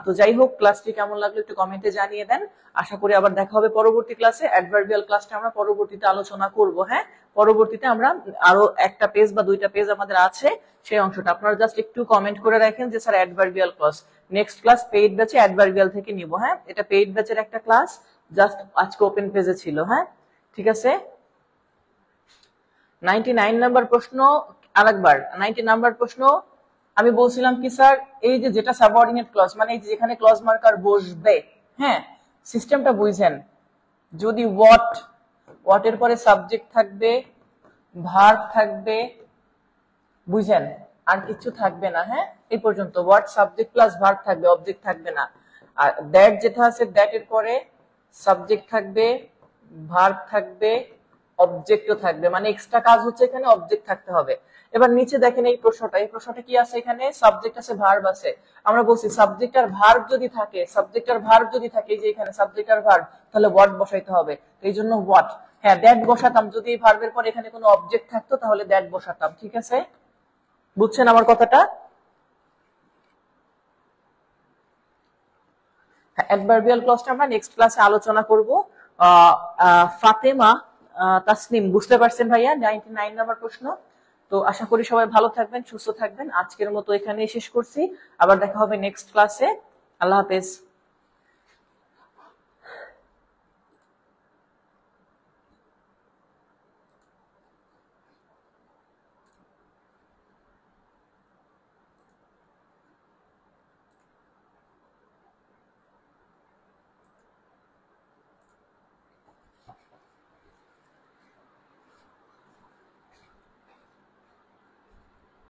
তো যাই হোক, ক্লাসটি কেমন লাগলো একটু কমেন্টে জানিয়ে দেন। আশা করি আবার দেখা হবে পরবর্তী ক্লাসে। অ্যাডভার্বিয়াল ক্লাসটা আমরা পরবর্তীতে আলোচনা করব। হ্যাঁ, পরবর্তীতে আমরা আরো একটা পেজ বা দুইটা পেজ আমাদের আছে, সেই অংশটা আপনারা জাস্ট একটু কমেন্ট করে রাখেন যে sir adverbial class, next class paid ব্যাচে অ্যাডভার্বিয়াল থেকে নিব। হ্যাঁ, এটা পেইড ব্যাচের একটা ক্লাস, জাস্ট আজকে ওপেন পেজে ছিল। হ্যাঁ, ঠিক আছে। 99 নাম্বার প্রশ্ন, আরেকবার 90 নাম্বার প্রশ্ন, আমি বলছিলাম কি স্যার, এই যে যেটা সাবঅর্ডিনেট ক্লজ, মানে এই যে যেখানে ক্লজ মার্কার বসবে, হ্যাঁ, সিস্টেমটা বুঝেন। যদি ওয়াট এর পরে সাবজেক্ট থাকবে, ভার্ব থাকবে, বুঝেন, আর কিছু থাকবে না। হ্যাঁ, এই পর্যন্ত ওয়াট সাবজেক্ট প্লাস ভার্ব থাকবে, অবজেক্ট থাকবে না। আর দ্যাট যেটা আছে, দ্যাট এর পরে সাবজেক্ট থাকবে, ভার্ব থাকবে, অবজেক্টও থাকবে, মানে এক্সট্রা কাজ হচ্ছে এখানে অবজেক্ট থাকতে হবে। এবার নিচে দেখেন এই প্রশ্নটা, এই প্রশ্নটা কি আছে, এখানে সাবজেক্ট আছে, ভার্ব আছে। আমরা বলছি সাবজেক্ট আর ভার্ব যদি থাকে, সাবজেক্ট আর ভার্ব যদি থাকে, এই যে এখানে সাবজেক্ট আর ভার্ব, তাহলে হোয়াট বসাইতে হবে, এই জন্য হোয়াট। হ্যাঁ, দ্যাট বসাতাম, যদি এই ভার্বের পর এখানে কোনো অবজেক্ট থাকতো তাহলে দ্যাট বসাতাম। ঠিক আছে, বুঝছেন আমার কথাটা? অ্যাডভার্বিয়াল ক্লজটা আমরা নেক্সট ক্লাসে আলোচনা করব। ফাতেমা তাসনিম, বুঝতে পারছেন ভাইয়া 99 নাম্বার প্রশ্ন। তো আশা করি সবাই ভালো থাকবেন, সুস্থ থাকবেন। আজকের মতো এখানেই শেষ করছি, আবার দেখা হবে নেক্সট ক্লাসে। আল্লাহ হাফেজ।